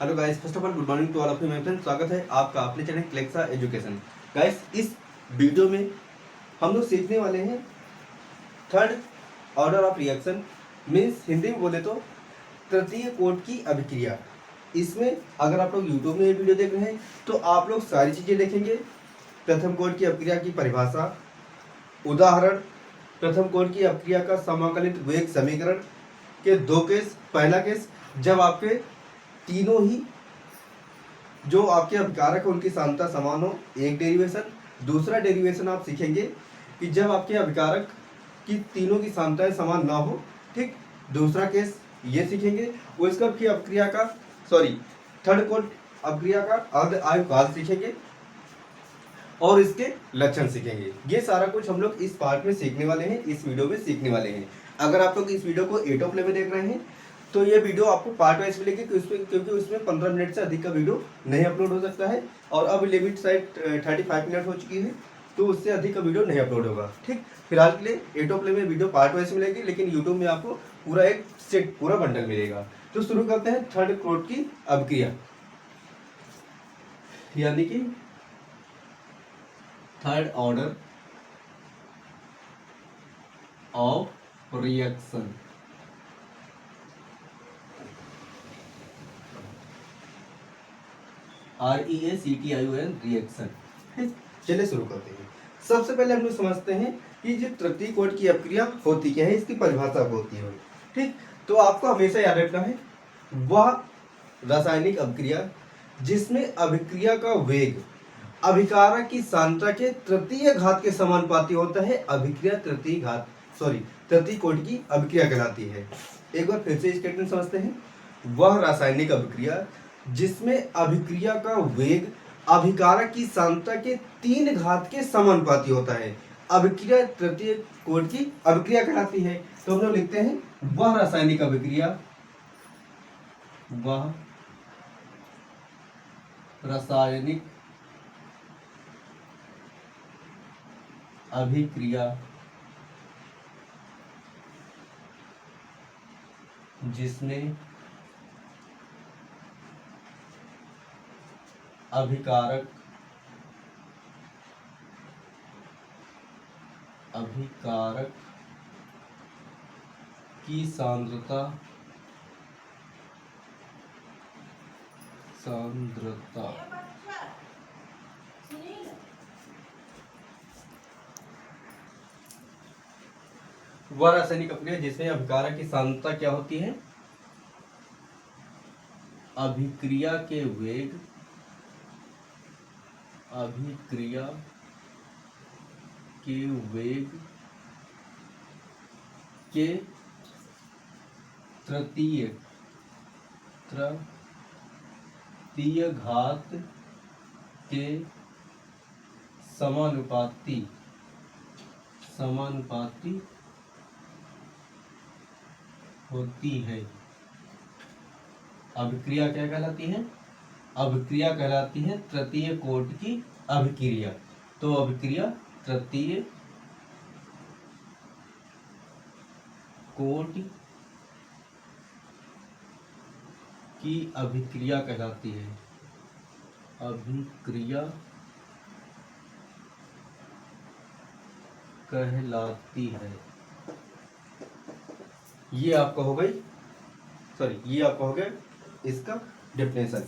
Hello guys, first of all good morning to all of you my friends. स्वागत है आपका अपने channel Clexa education. Guys, इस video में हम लोग सीखने वाले हैं third order of reaction, means Hindi में बोले तो तृतीय कोट की अभिक्रिया। इसमें अगर आप लोग यूट्यूब में ये वीडियो देख रहे हैं तो आप लोग सारी चीज़ें देखेंगे। प्रथम कोट की अभिक्रिया की परिभाषा, उदाहरण, प्रथम कोट की अभिक्रिया का समाकलित वेग समीकरण के दो केस। पहला केस, जब आपके तीनों ही जो आपके अभिकारक है उनकी सांद्रता समान हो, एक डेरिवेशन। दूसरा डेरिवेशन आप सीखेंगे कि जब आपके अभिकारक की तीनों की सांद्रताएं समान ना हो। ठीक, दूसरा केस ये सीखेंगे। उसका फिर अभिक्रिया का थर्ड कोट अभिक्रिया का अर्ध आयु काल सीखेंगे और इसके लक्षण सीखेंगे। ये सारा कुछ हम लोग इस पार्ट में सीखने वाले हैं, इस वीडियो में सीखने वाले हैं। अगर आप लोग इस वीडियो को 8 ऑफ में देख रहे हैं तो ये वीडियो आपको पार्ट वाइज मिलेगी, क्योंकि उसमें 15 मिनट से अधिक का वीडियो नहीं अपलोड हो सकता है और अब लिमिट साइड 35 मिनट हो चुकी है, तो उससे अधिक का वीडियो नहीं अपलोड होगा। ठीक, फिलहाल के लिए 8 ऑफ में वीडियो पार्ट वाइज मिलेगी, लेकिन यूट्यूब में आपको पूरा एक सेट, पूरा बंडल मिलेगा। तो शुरू करते हैं थर्ड कोट की अभिक्रिया, यानी कि third order of reaction. REACTION reaction. चलिए शुरू करते हैं। सबसे पहले हम लोग समझते हैं कि जो तृतीय कोट की अभिक्रिया होती क्या है, इसकी परिभाषा होती है। ठीक, तो आपको हमेशा याद रखना है वह रासायनिक अभिक्रिया जिसमें अभिक्रिया का वेग अभिकारक की सांद्रता के तृतीय घात के समानुपाती होता है, अभिक्रिया तृतीय कोट की अभिक्रिया कहलाती है। एक बार फिर से स्टेटमेंट समझते हैं। वह रासायनिक अभिक्रिया जिसमें अभिक्रिया का वेग अभिकारक की सांद्रता के 3 घात के समानुपाती होता है, अभिक्रिया तृतीय कोट की अभिक्रिया कहलाती है। तो हम लोग लिखते हैं वह रासायनिक अभिक्रिया, वह रासायनिक अभिक्रिया जिसमें अभिकारक की सांद्रता वह रासायनिक अभिक्रिया जिसमें अभिकारक की सांद्रता क्या होती है, अभिक्रिया के वेग के तृतीय घात के समानुपाती होती है। अभिक्रिया क्या कहलाती है? अभिक्रिया कहलाती है तृतीय कोट की अभिक्रिया। तो अभिक्रिया तृतीय कोट की अभिक्रिया कहलाती है। अभिक्रिया कहलाती है। ये आपका हो गया इसका डेफिनेशन।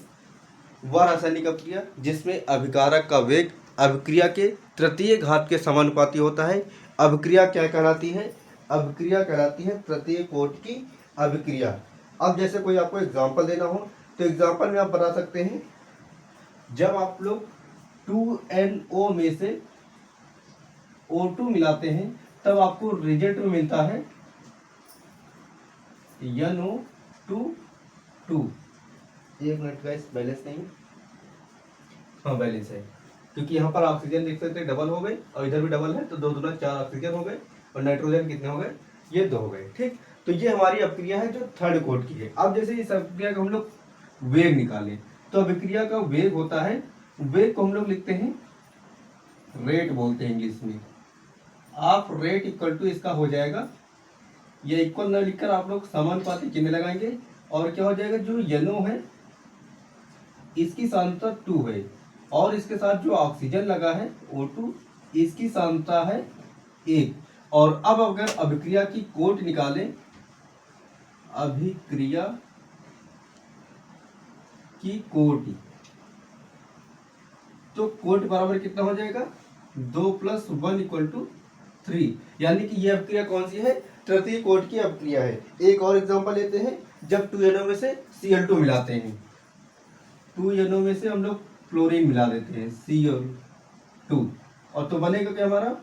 वह रासायनिक अभिक्रिया जिसमें अभिकारक का वेग अभिक्रिया के तृतीय घात के समानुपाती होता है, अभिक्रिया क्या कहलाती है? अभिक्रिया कहलाती है तृतीय कोट की अभिक्रिया। अब जैसे कोई आपको एग्जांपल देना हो तो एग्जांपल में आप बता सकते हैं, जब आप लोग 2NO में से O2 मिलाते हैं तब आपको रिजल्ट में मिलता है NO2। एक मिनट गाइस, बैलेंस नहीं, हाँ बैलेंस है, क्योंकि यहाँ पर ऑक्सीजन देख सकते हैं डबल हो गए और इधर भी डबल है, तो 2 दूना 4 ऑक्सीजन हो गए और नाइट्रोजन कितने हो गए? ये 2 हो गए। ठीक, तो ये हमारी अभिक्रिया है जो थर्ड कोट की है। अब जैसे इस अभिक्रिया का हम लोग वेग निकालें तो अभिक्रिया का वेग होता है, वेग को हम लोग लिखते हैं रेट, बोलते हैं इंग्लिश में। आप रेट इक्वल टू इसका हो जाएगा, ये इक्वल न लिखकर आप लोग समानुपाती चिन्ह लगाएंगे और क्या हो जाएगा, जो यनो है इसकी सांद्रता 2 है और इसके साथ जो ऑक्सीजन लगा है O2 इसकी सांद्रता है 1। और अब अगर अभिक्रिया की कोट निकालें, अभिक्रिया की कोट, तो कोट बराबर कितना हो जाएगा 2 + 1 = 3। यानी कि यह अभिक्रिया कौन सी है, तृतीय कोट की अभिक्रिया है। एक और एग्जांपल लेते हैं, जब 2 NO में से Cl2 मिलाते हैं, 2 NO में से हम लोग क्लोरीन मिला देते हैं Cl2, और तो बनेगा क्या हमारा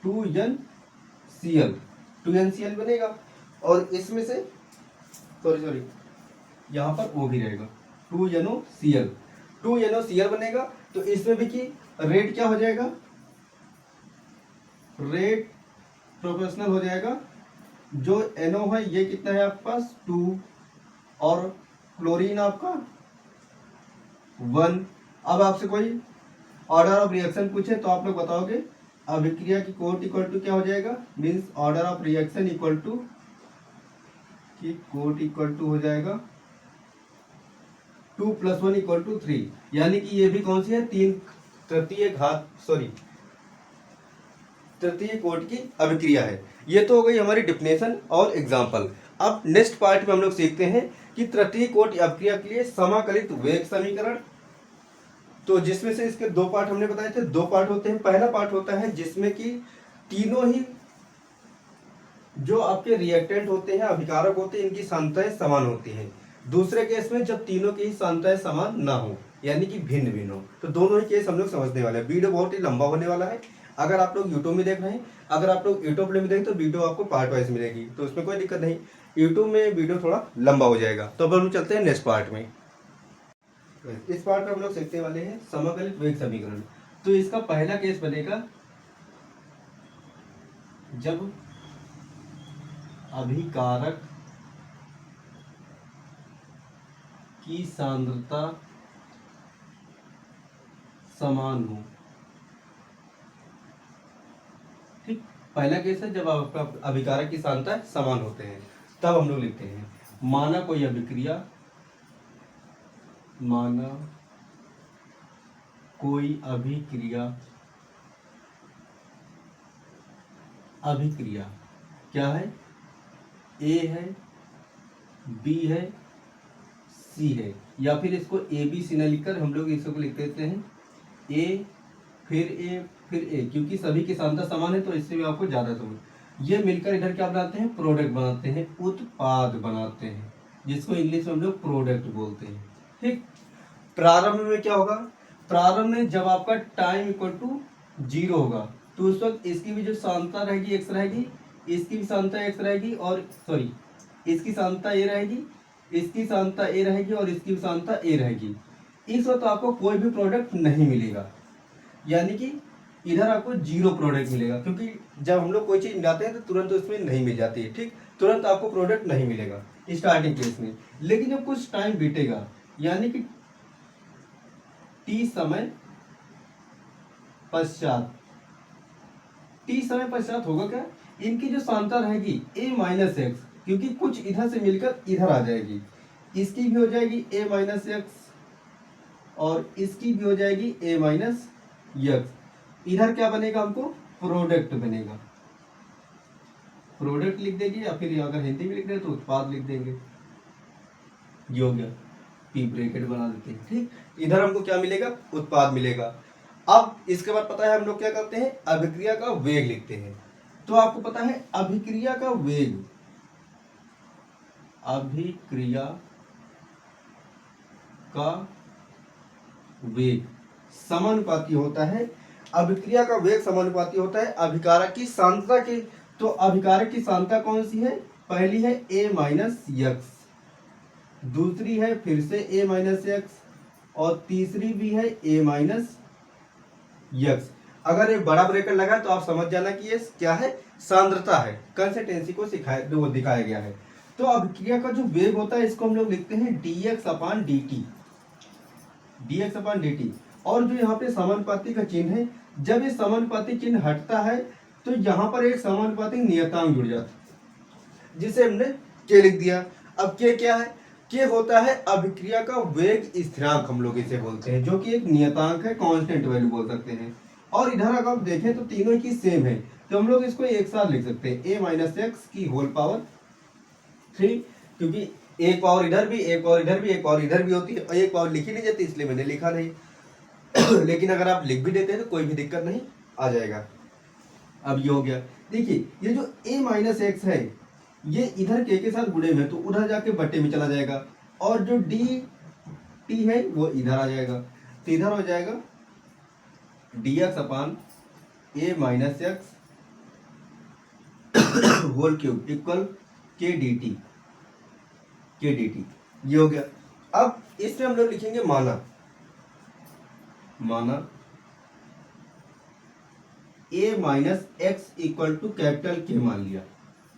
2NCl, 2NCl बनेगा। और इसमें से सॉरी यहाँ पर O भी रहेगा, 2NOCl, 2NOCl बनेगा। तो इसमें भी कि रेट क्या हो जाएगा, रेट प्रोपोर्शनल हो जाएगा। जो NO है ये कितना है आपके पास 2 और क्लोरीन आपका 1। अब आपसे कोई ऑर्डर ऑफ रिएक्शन पूछे तो आप लोग बताओगे अभिक्रिया की कोट इक्वल टू क्या हो जाएगा, means order of reaction equal to की कोट इक्वल टू हो जाएगा 2 + 1 = 3। यानी कि ये भी कौन सी है, तृतीय कोट की अभिक्रिया है। ये तो हो गई हमारी डिफिनेशन और एग्जांपल। अब नेक्स्ट पार्ट में हम लोग सीखते हैं कि तृतीय कोट अभिक्रिया के लिए समाकलित वेग समीकरण। तो जिसमें से इसके 2 पार्ट हमने बताए थे, 2 पार्ट होते हैं। पहला पार्ट होता है जिसमें कि तीनों ही जो आपके रिएक्टेंट होते हैं, अभिकारक होते हैं, इनकी सांद्रताएं समान होती हैं। दूसरे केस में जब तीनों की ही सांद्रताएं समान ना हो, यानी कि भिन्न भिन्न हो। तो दोनों ही केस हम लोग समझने वाले हैं। वीडियो बहुत ही लंबा होने वाला है। अगर आप लोग यूट्यूब में देख रहे हैं, अगर आप लोग यूट्यूब में देखें तो वीडियो आपको पार्ट वाइज मिलेगी, तो उसमें कोई दिक्कत नहीं। यूट्यूब में वीडियो थोड़ा लंबा हो जाएगा। तो अब हम चलते हैं नेक्स्ट पार्ट में। इस पार्ट में हम लोग सीखने वाले हैं समाकलित वेग समीकरण। तो इसका पहला केस बनेगा जब अभिकारक की सांद्रता समान हो। ठीक, पहला केस है जब आपका अभिकारक की सांद्रता समान होते हैं। तब हम लोग लिखते हैं, माना कोई अभिक्रिया, माना कोई अभिक्रिया क्या है, ए है, बी है, सी है, या फिर इसको ए बी सी न लिखकर हम लोग इसको लिख देते हैं ए फिर ए फिर ए, क्योंकि सभी की सांद्रता समान है तो इससे भी आपको ज्यादा समझ। ये मिलकर इधर क्या बनाते हैं, प्रोडक्ट बनाते हैं, उत्पाद बनाते हैं, जिसको इंग्लिश में हम लोग प्रोडक्ट बोलते हैं। ठीक, प्रारंभ में क्या होगा, प्रारंभ में जब आपका टाइम इक्वल टू 0 होगा तो उस वक्त इसकी भी जो सांद्रता रहेगी x रहेगी, इसकी भी सांद्रता x रहेगी, और सॉरी इसकी सांद्रता a रहेगी, इसकी सांद्रता a रहेगी, और इसकी भी सांद्रता a रहेगी। इस वक्त आपको कोई भी प्रोडक्ट नहीं मिलेगा, यानी कि इधर आपको 0 प्रोडक्ट मिलेगा, क्योंकि जब हम लोग कोई चीज मिलाते हैं तो तुरंत उसमें नहीं मिल जाती है। ठीक, तुरंत आपको प्रोडक्ट नहीं मिलेगा स्टार्टिंग केस में। लेकिन जब कुछ टाइम बीतेगा, यानी कि टी समय पश्चात होगा क्या, इनकी जो सांद्रता रहेगी a-x, क्योंकि कुछ इधर से मिलकर इधर आ जाएगी, इसकी भी हो जाएगी a-x और इसकी भी हो जाएगी a-x। इधर क्या बनेगा, हमको प्रोडक्ट बनेगा, प्रोडक्ट लिख देंगे, या फिर अगर हिंदी में लिख रहे तो उत्पाद लिख देंगे। ये हो गया, पी ब्रैकेट बना देते हैं। ठीक, इधर हमको क्या मिलेगा, उत्पाद मिलेगा। अब इसके बाद पता है हम लोग क्या करते हैं, अभिक्रिया का वेग लिखते हैं। तो आपको पता है अभिक्रिया का वेग, अभिक्रिया का वेग समानुपाती होता है, अभिक्रिया का वेग समानुपाती होता है अभिकारक की सांद्रता के। तो अभिकारक की सांद्रता कौन सी है, पहली है a-x, दूसरी है फिर से a-x, और तीसरी भी है a-x। अगर ये बड़ा ब्रैकेट लगा तो आप समझ जाना कि ये क्या है, सांद्रता है, कंसिस्टेंसी को दिखाया गया है। तो अभिक्रिया का जो वेग होता है इसको हम लोग लिखते हैं dx/dt, dx/dt। और जो यहाँ पे समानुपाती का चिन्ह है, जब ये समानुपाती चिन्ह हटता है तो यहाँ पर एक समानुपाती नियतांक जुड़ जाता है, जिसे हमने k लिख दिया। अब k क्या है, k के होता है अभिक्रिया का वेग स्थिरांक, हम लोग इसे बोलते हैं, जो कि एक नियतांक है, कांस्टेंट वैल्यू बोल सकते हैं। और इधर अगर आप देखें तो तीनों की सेम है, तो हम लोग इसको एक साथ लिख सकते हैं, a माइनस एक्स की होल पावर 3, क्योंकि एक पावर इधर भी, एक पावर इधर भी, एक पावर इधर भी होती है, और एक पावर लिखी नहीं जाती इसलिए मैंने लिखा नहीं। लेकिन अगर आप लिख भी देते हैं तो कोई भी दिक्कत नहीं, आ जाएगा। अब ये हो गया। देखिए ये जो a माइनस एक्स है ये इधर के साथ गुणे में, तो उधर जाके बट्टे में चला जाएगा, और जो डी टी है वो इधर आ जाएगा, तो इधर हो जाएगा D X upon A minus X whole cube equal K D T, ये हो गया। अब इसमें हम लोग लिखेंगे माना a minus X equal to capital K मान लिया,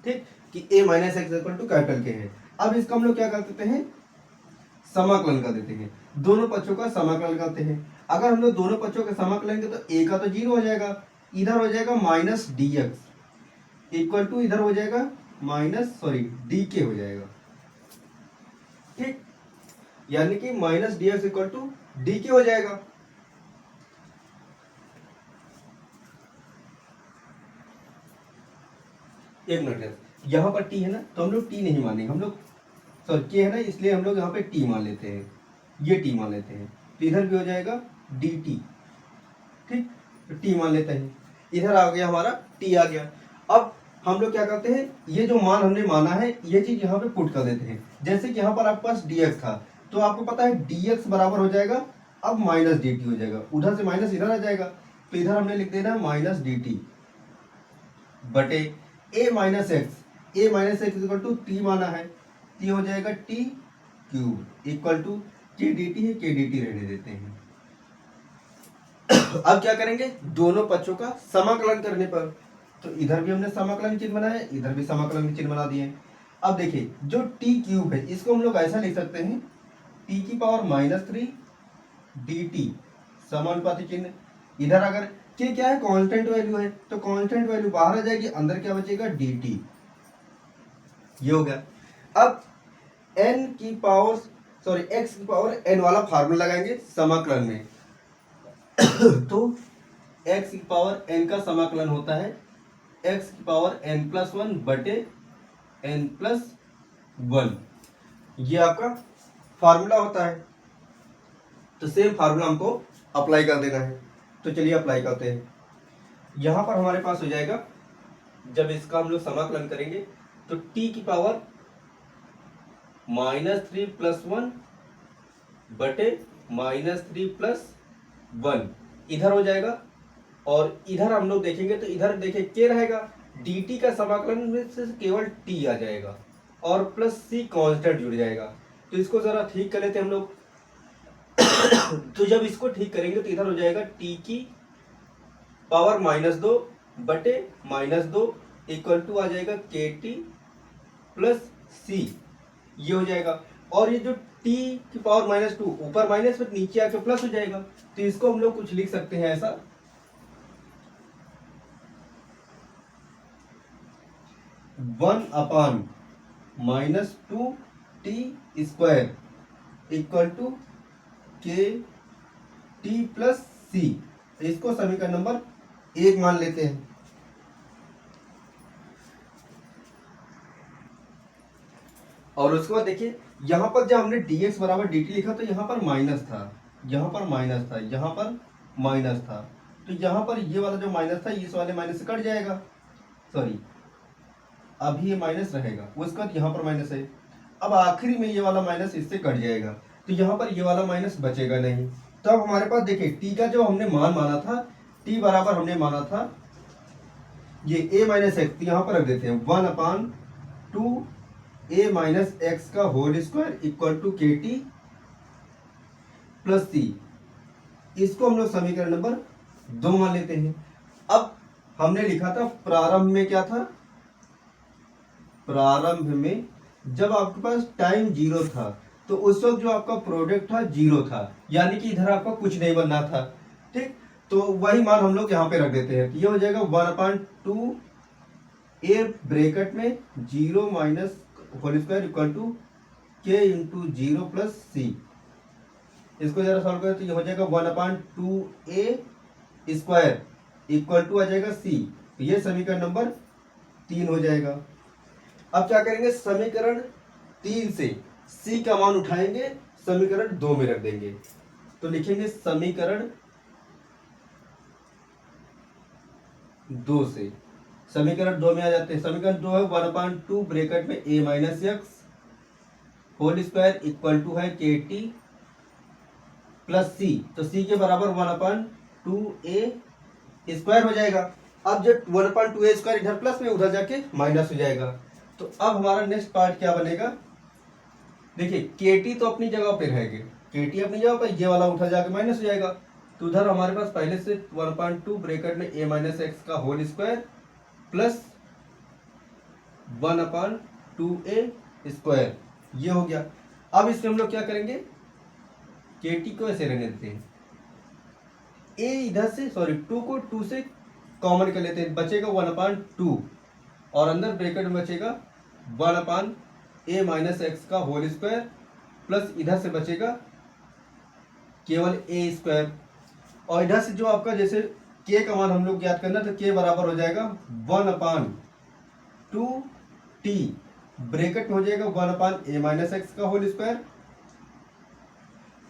ठीक, कि a minus X equal to capital K है। अब इसका हम लोग क्या कर देते हैं, समाकलन कर देते हैं, दोनों पक्षों का समाकलन करते हैं। अगर हम लोग दोनों पक्षों का समाकलन करेंगे तो a का तो 0 हो जाएगा, इधर हो जाएगा minus D X equal to इधर हो जाएगा डी के हो जाएगा, ठीक, यानी कि minus D X equal to D K हो जाएगा। एक मिनट, यहाँ पर टी है ना, तो हम लोग टी नहीं मानेंगे, हम लोग सॉरी के है ना, इसलिए हम लोग यहाँ पे टी मान लेते हैं, ये टी मान लेते हैं, तो इधर भी हो जाएगा डी टी, ठीक, तो टी मान लेते हैं, इधर आ गया हमारा टी आ गया। अब हम लोग क्या करते हैं, ये जो मान हमने माना है ये चीज यहाँ पे पुट कर देते हैं। जैसे कि यहाँ पर आपके पास डी एक्स था, तो आपको पता है डी एक्स बराबर हो जाएगा अब माइनस डी टी हो जाएगा, उधर से माइनस इधर आ जाएगा, तो इधर हमने लिख देना माइनस डी टी बटे A minus X equal to T माना है, टी हो जाएगा T cube equal to K D T है, के डी टी रहने देते हैं। अब क्या करेंगे, दोनों पक्षों का समाकलन करने पर, तो इधर भी हमने समाकलन चिन्ह बनाया, इधर भी समाकलन चिन्ह बना दिए। अब देखिए जो टी क्यूब है इसको हम लोग ऐसा लिख सकते हैं, टी की पावर माइनस 3 डी टी समानुपाती चिन्ह, इधर अगर के क्या है कांस्टेंट वैल्यू है, तो कांस्टेंट वैल्यू बाहर आ जाएगी, अंदर क्या बचेगा डी टी, ये हो गया। अब n की पावर x की पावर n वाला फार्मूला लगाएंगे समाकलन में। तो x की पावर n का समाकलन होता है x की पावर n प्लस 1 बटे n प्लस 1, ये आपका फार्मूला होता है। तो सेम फार्मूला हमको अप्लाई कर देना है, तो चलिए अप्लाई करते हैं। यहां पर हमारे पास हो जाएगा, जब इसका हम लोग समाकलन करेंगे तो t की पावर -3 प्लस 1 बटे -3 प्लस 1 इधर हो जाएगा, और इधर हम लोग देखेंगे तो इधर देखिए के रहेगा, dt का समाकलन में से केवल t आ जाएगा और प्लस c कांस्टेंट जुड़ जाएगा। तो इसको जरा ठीक कर लेते हैं हम लोग। तो जब इसको ठीक करेंगे तो इधर हो जाएगा t की पावर -2 बटे -2 इक्वल टू आ जाएगा के टी प्लस c, ये हो जाएगा। और ये जो t की पावर -2 ऊपर माइनस में नीचे आके प्लस हो जाएगा, तो इसको हम लोग कुछ लिख सकते हैं ऐसा, 1/-2 टी स्क्वायर इक्वल टू के टी प्लस सी, इसको समीकरण नंबर 1 मान लेते हैं। और उसके बाद देखिए यहाँ पर जब हमने dx बराबर dt लिखा तो यहाँ पर माइनस था, यहाँ पर माइनस था, यहाँ पर माइनस था, तो यहाँ पर ये वाला जो माइनस था इस वाले माइनस से कट जाएगा, सॉरी अभी ये माइनस रहेगा, उसके बाद यहाँ पर माइनस है, अब आखिरी में ये वाला माइनस इससे कट जाएगा, तो यहाँ पर ये वाला माइनस बचेगा नहीं। तो अब हमारे पास देखिए t का जो हमने मान माना था, t बराबर हमने माना था ये a माइनस एक्स, यहाँ पर रख देते हैं 1/2 a माइनस एक्स का होल स्क्वायर इक्वल टू के टी प्लस सी, इसको हम लोग समीकरण नंबर 2 मान लेते हैं। अब हमने लिखा था प्रारंभ में क्या था, प्रारंभ में जब आपके पास टाइम 0 था तो उस वक्त जो आपका प्रोडक्ट था 0 था, यानी कि इधर आपका कुछ नहीं बनना था, ठीक, तो वही मान हम लोग यहाँ पे रख देते हैं, तो ये हो जाएगा 1/2 a ब्रैकेट में 0 minus whole square equal to K into zero plus C. इसको जरा सॉल्व करें तो ये हो जाएगा 1/2a स्क्वायर इक्वल टू आ जाएगा सी। तो ये समीकरण नंबर 3 हो जाएगा। अब क्या करेंगे, समीकरण 3 से सी का मान उठाएंगे, समीकरण 2 में रख देंगे। तो लिखेंगे समीकरण 2 से, समीकरण 2 में आ जाते हैं। समीकरण 2 है 1/2 ब्रैकेट में a minus X whole square equal to है के टी प्लस सी। तो सी के बराबर 1/2a स्क्वायर हो जाएगा। अब जब 1/2a स्क्वायर इधर प्लस में उधर जाके माइनस हो जाएगा। तो अब हमारा नेक्स्ट पार्ट क्या बनेगा, देखिए के टी तो अपनी जगह पे रहेगी, के टी अपनी जगह पर, ये वाला उठा जाके माइनस हो जाएगा। तो उधर हमारे पास पहले से 1/2 ब्रैकेट में a माइनस एक्स का whole square plus 1/2a square, ये हो गया। अब इसमें हम लोग क्या करेंगे, के टी को ऐसे रहने देते हैं, a इधर से 2 को 2 से कॉमन कर लेते हैं, बचेगा 1/2 और अंदर ब्रैकेट में बचेगा 1/a माइनस एक्स का होल स्क्वायर प्लस इधर से बचेगा केवल a स्क्वायर। और इधर से जो आपका जैसे k का मान हम लोग ज्ञात करना, तो k बराबर हो जाएगा 1/2t ब्रैकेट में हो जाएगा 1/a माइनस एक्स का whole square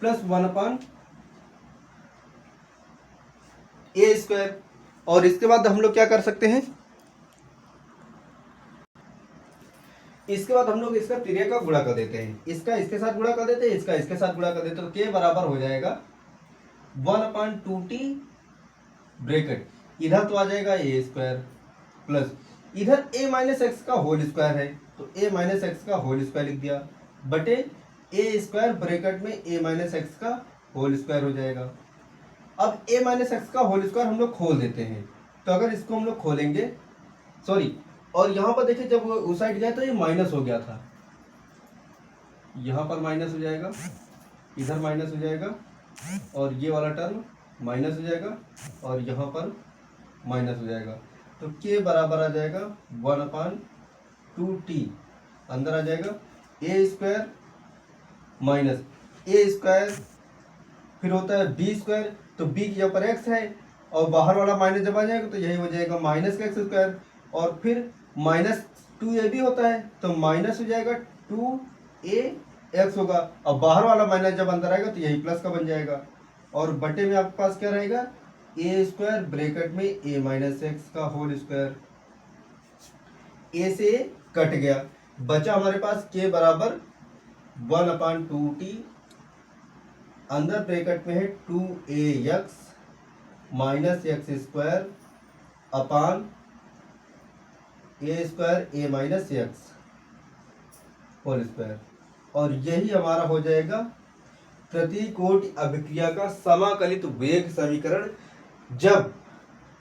plus 1/a square. और इसके बाद हम लोग क्या कर सकते हैं, इसके बाद हम लोग इसका तिर्यक का गुणा कर देते हैं, इसका इसके साथ गुणा कर देते हैं, इसका इसके साथ गुणा कर देते हैं। तो k बराबर हो जाएगा 1/2t ब्रैकेट, इधर तो आ जाएगा a स्क्वायर प्लस इधर a माइनस एक्स का होल स्क्वायर है, तो a माइनस एक्स का होल स्क्वायर लिख दिया बटे a स्क्वायर ब्रैकेट में a माइनस एक्स का होल स्क्वायर हो जाएगा। अब a माइनस एक्स का होल स्क्वायर हम लोग खोल देते हैं, तो अगर इसको हम लोग खोलेंगे, सॉरी, और यहाँ पर देखिए जब उस साइड गया तो ये माइनस हो गया था, यहाँ पर माइनस हो जाएगा, इधर माइनस हो जाएगा और ये वाला टर्म माइनस हो जाएगा और यहाँ पर माइनस हो जाएगा। तो k बराबर आ जाएगा 1/2t, अंदर आ जाएगा a square minus a square, फिर होता है b स्क्वायर, तो b की जगह पर x है और बाहर वाला माइनस जब आ जाएगा तो यही हो जाएगा माइनस का एक्स स्क्वायर, और फिर माइनस 2a भी होता है तो माइनस हो जाएगा 2ax होगा, और बाहर वाला माइनस जब अंदर आएगा तो यही प्लस का बन जाएगा। और बटे में आपके पास क्या रहेगा, a स्क्वायर ब्रैकेट में a माइनस एक्स का होल स्क्वायर, a से कट गया, बचा हमारे पास k बराबर 1/2t, अंदर ब्रैकेट में है 2ax minus X square upon a square a minus X whole square. और यही हमारा हो जाएगा प्रतिकोटि अभिक्रिया का समाकलित वेग समीकरण, जब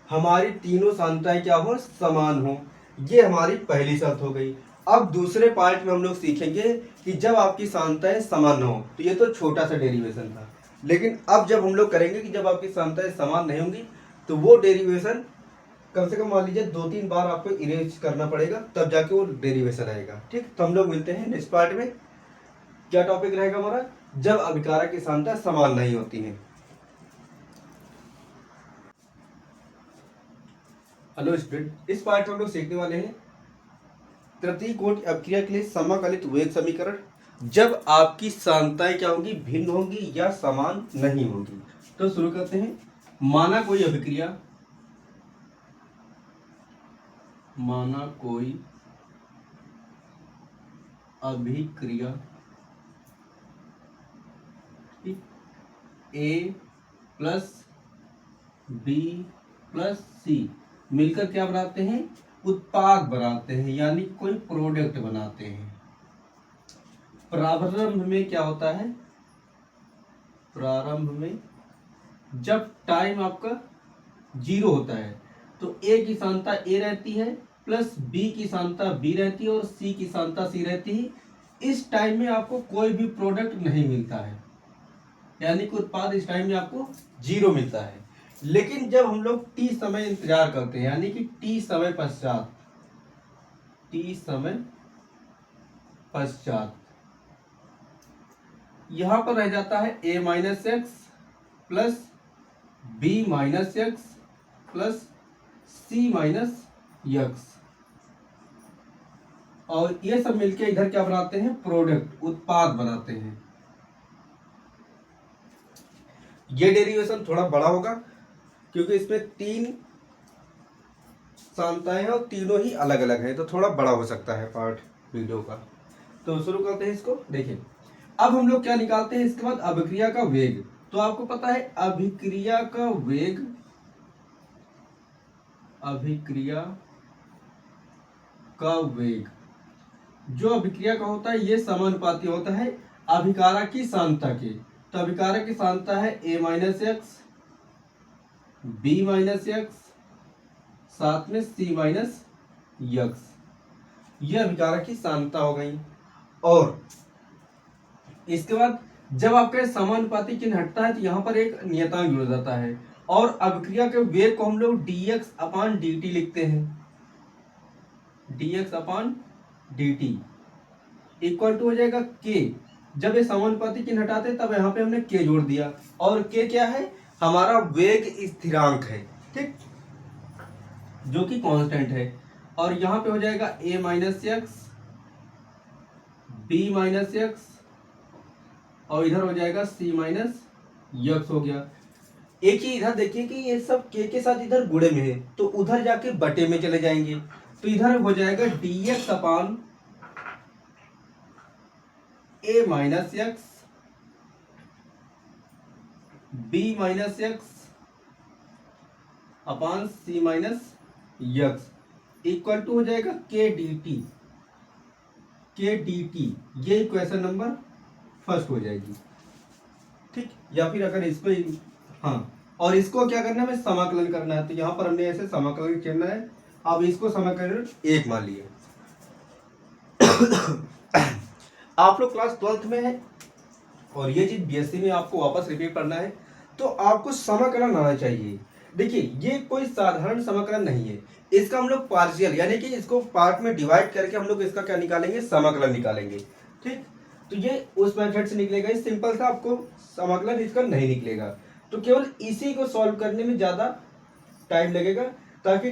हमारी तीनों सांद्रताएं क्या हो, समान हो। ये हमारी पहली शर्त हो गई। अब दूसरे पार्ट में हम लोग सीखेंगे कि जब आपकी सांद्रताएं समान हो, तो ये तो छोटा सा डेरिवेशन था, लेकिन अब जब हम लोग करेंगे कि जब आपकी सांद्रताएं समान नहीं होंगी तो वो डेरिवेशन कम से कम मान लीजिए 2-3 बार आपको इरेज करना पड़ेगा, तब जाके वो डेरिवेशन आएगा। ठीक, तो हम लोग मिलते हैं नेक्स्ट पार्ट में। क्या टॉपिक रहेगा हमारा, जब अभिकारक की सांद्रता समान नहीं होती है। हेलो स्टूडेंट, इस पार्ट में हम लोग सीखने वाले हैं प्रतिकोटि अभिक्रिया के लिए समाकलित वेग समीकरण, जब आपकी सांद्रताएं क्या होंगी, भिन्न होंगी या समान नहीं होंगी। तो शुरू करते हैं। माना कोई अभिक्रिया, माना कोई अभिक्रिया A प्लस बी प्लस सी मिलकर क्या बनाते हैं, उत्पाद बनाते हैं, यानी कोई प्रोडक्ट बनाते हैं। प्रारंभ में क्या होता है, प्रारंभ में जब टाइम आपका 0 होता है तो A की सांद्रता A रहती है प्लस B की सांद्रता B रहती है और C की सांद्रता C रहती है। इस टाइम में आपको कोई भी प्रोडक्ट नहीं मिलता है, यानी कि उत्पाद इस टाइम में आपको 0 मिलता है। लेकिन जब हम लोग t समय इंतजार करते हैं, यानी कि t समय पश्चात यहाँ पर रह जाता है a minus X plus B minus X plus C minus X, और ये सब मिलके इधर क्या बनाते हैं, प्रोडक्ट, उत्पाद बनाते हैं। ये डेरिवेशन थोड़ा बड़ा होगा क्योंकि इसमें 3 सामताएं हैं और तीनों ही अलग अलग हैं, तो थोड़ा बड़ा हो सकता है पार्ट वीडियो का। तो शुरू करते हैं इसको। देखिए अब हम लोग क्या निकालते हैं इसके बाद, अभिक्रिया का वेग। तो आपको पता है अभिक्रिया का वेग, अभिक्रिया का वेग जो अभिक्रिया का होता है ये समानुपाती होता है अभिकारक की सांद्रता के। तो अभिकारक की सांद्रता है a minus X, B minus X, साथ में c माइनस एक्स, ये अभिकारक की सांद्रता हो गई। और इसके बाद जब आपका समानुपाती चिन्ह हटता है तो यहाँ पर एक नियतांक जुड़ जाता है, और अभिक्रिया के वेग को हम लोग dx अपान dt लिखते हैं, dx upon dt equal to हो जाएगा k। जब ये समानुपाती चिन्ह हटाते तब यहाँ पे हमने k जोड़ दिया, और k क्या है, हमारा वेग स्थिरांक है, ठीक, जो कि कांस्टेंट है। और यहाँ पे हो जाएगा a minus X, B minus X, और इधर हो जाएगा c माइनस एक्स हो गया। एक ही इधर देखिए कि ये सब k के साथ इधर गुणे में है, तो उधर जाके बटे में चले जाएंगे, तो इधर हो जाएगा dx upon a minus X, B minus X upon c minus X equal to हो जाएगा k dt, ये इक्वेशन नंबर फर्स्ट हो जाएगी, ठीक। या फिर अगर इसको, हाँ, और इसको क्या करना है, हमें समाकलन करना है, तो यहाँ पर हमने ऐसे समाकलन करना है। अब इसको समाकलन 1 मान लिए। आप लोग क्लास 12th में है और ये चीज बीएससी में आपको वापस रिपीट करना है, तो आपको समाकलन आना चाहिए। देखिए ये कोई साधारण समाकलन नहीं है, इसका हम लोग पार्शियल यानी कि इसको पार्ट में डिवाइड करके हम लोग इसका क्या निकालेंगे, समाकलन निकालेंगे, ठीक। तो ये उस मेथड से निकलेगा, इस सिंपल सा आपको समाकलन इसका नहीं निकलेगा, तो केवल इसी को सॉल्व करने में ज्यादा टाइम लगेगा, ताकि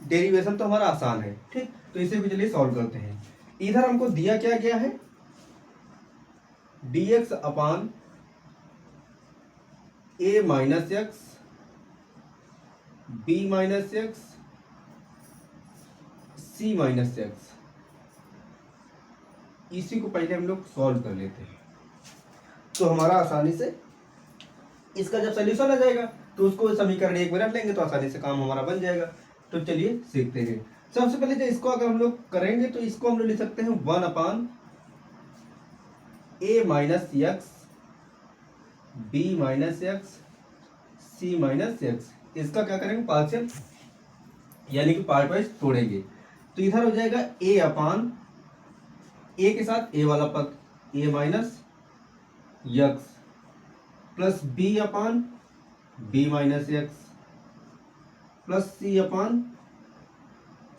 डेरिवेशन तो हमारा आसान है, ठीक। तो इसे भी चलिए सॉल्व करते हैं। इधर हमको दिया क्या गया है, dx upon a minus X, B minus X, C minus X. इसी को पहले हम लोग सॉल्व कर लेते हैं, तो हमारा आसानी से इसका जब सोल्यूशन आ जाएगा तो उसको समीकरण 1 में रख लेंगे, तो आसानी से काम हमारा बन जाएगा। तो चलिए सीखते हैं। सबसे पहले जो इसको अगर हम लोग करेंगे तो इसको हम लोग लिख सकते हैं 1 upon a minus X, B minus X, C minus X. इसका क्या करेंगे, पार्शियल यानी कि पार्ट वाइज तोड़ेंगे। तो इधर हो जाएगा a अपान a के साथ a वाला पद a minus X plus B upon B minus X plus C upon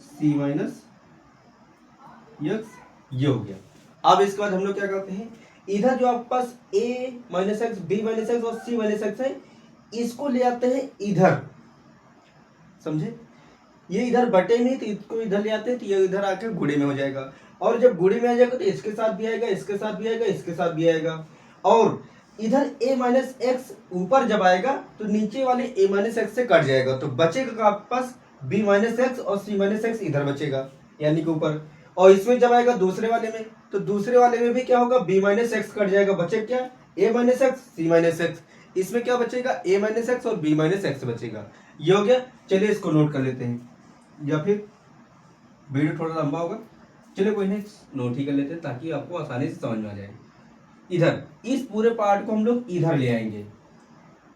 C minus X, ये हो गया। अब इसके बाद हम लोग क्या करते हैं, इधर जो आपके पास a minus X, B minus X और c माइनस एक्स है, इसको ले आते हैं इधर, समझे, ये इधर बटे में, तो इसको इधर ले आते हैं, तो ये इधर आकर गुणे में हो जाएगा। और जब गुणे में आ जाएगा तो इसके साथ भी आएगा, इसके साथ भी आएगा, इसके साथ भी आएगा। और इधर a माइनस एक्स ऊपर जब आएगा तो नीचे वाले a माइनस एक्स से कट जाएगा, तो बचेगा आपके पास b माइनस एक्स और c माइनस एक्स इधर बचेगा यानी कि ऊपर। और इसमें जब आएगा दूसरे वाले में, तो दूसरे वाले में भी क्या होगा, b माइनस एक्स कट जाएगा, बचे क्या, a minus x, c minus x. इसमें क्या बचेगा, a माइनस एक्स और b माइनस एक्स बचेगा। ये हो गया। चलिए इसको नोट कर लेते हैं, या फिर वीडियो थोड़ा लंबा होगा, चलिए कोई नहीं, नोट ही कर लेते हैं ताकि आपको आसानी से समझ में आ जाए। इधर इस पूरे पार्ट को हम लोग इधर ले आएंगे।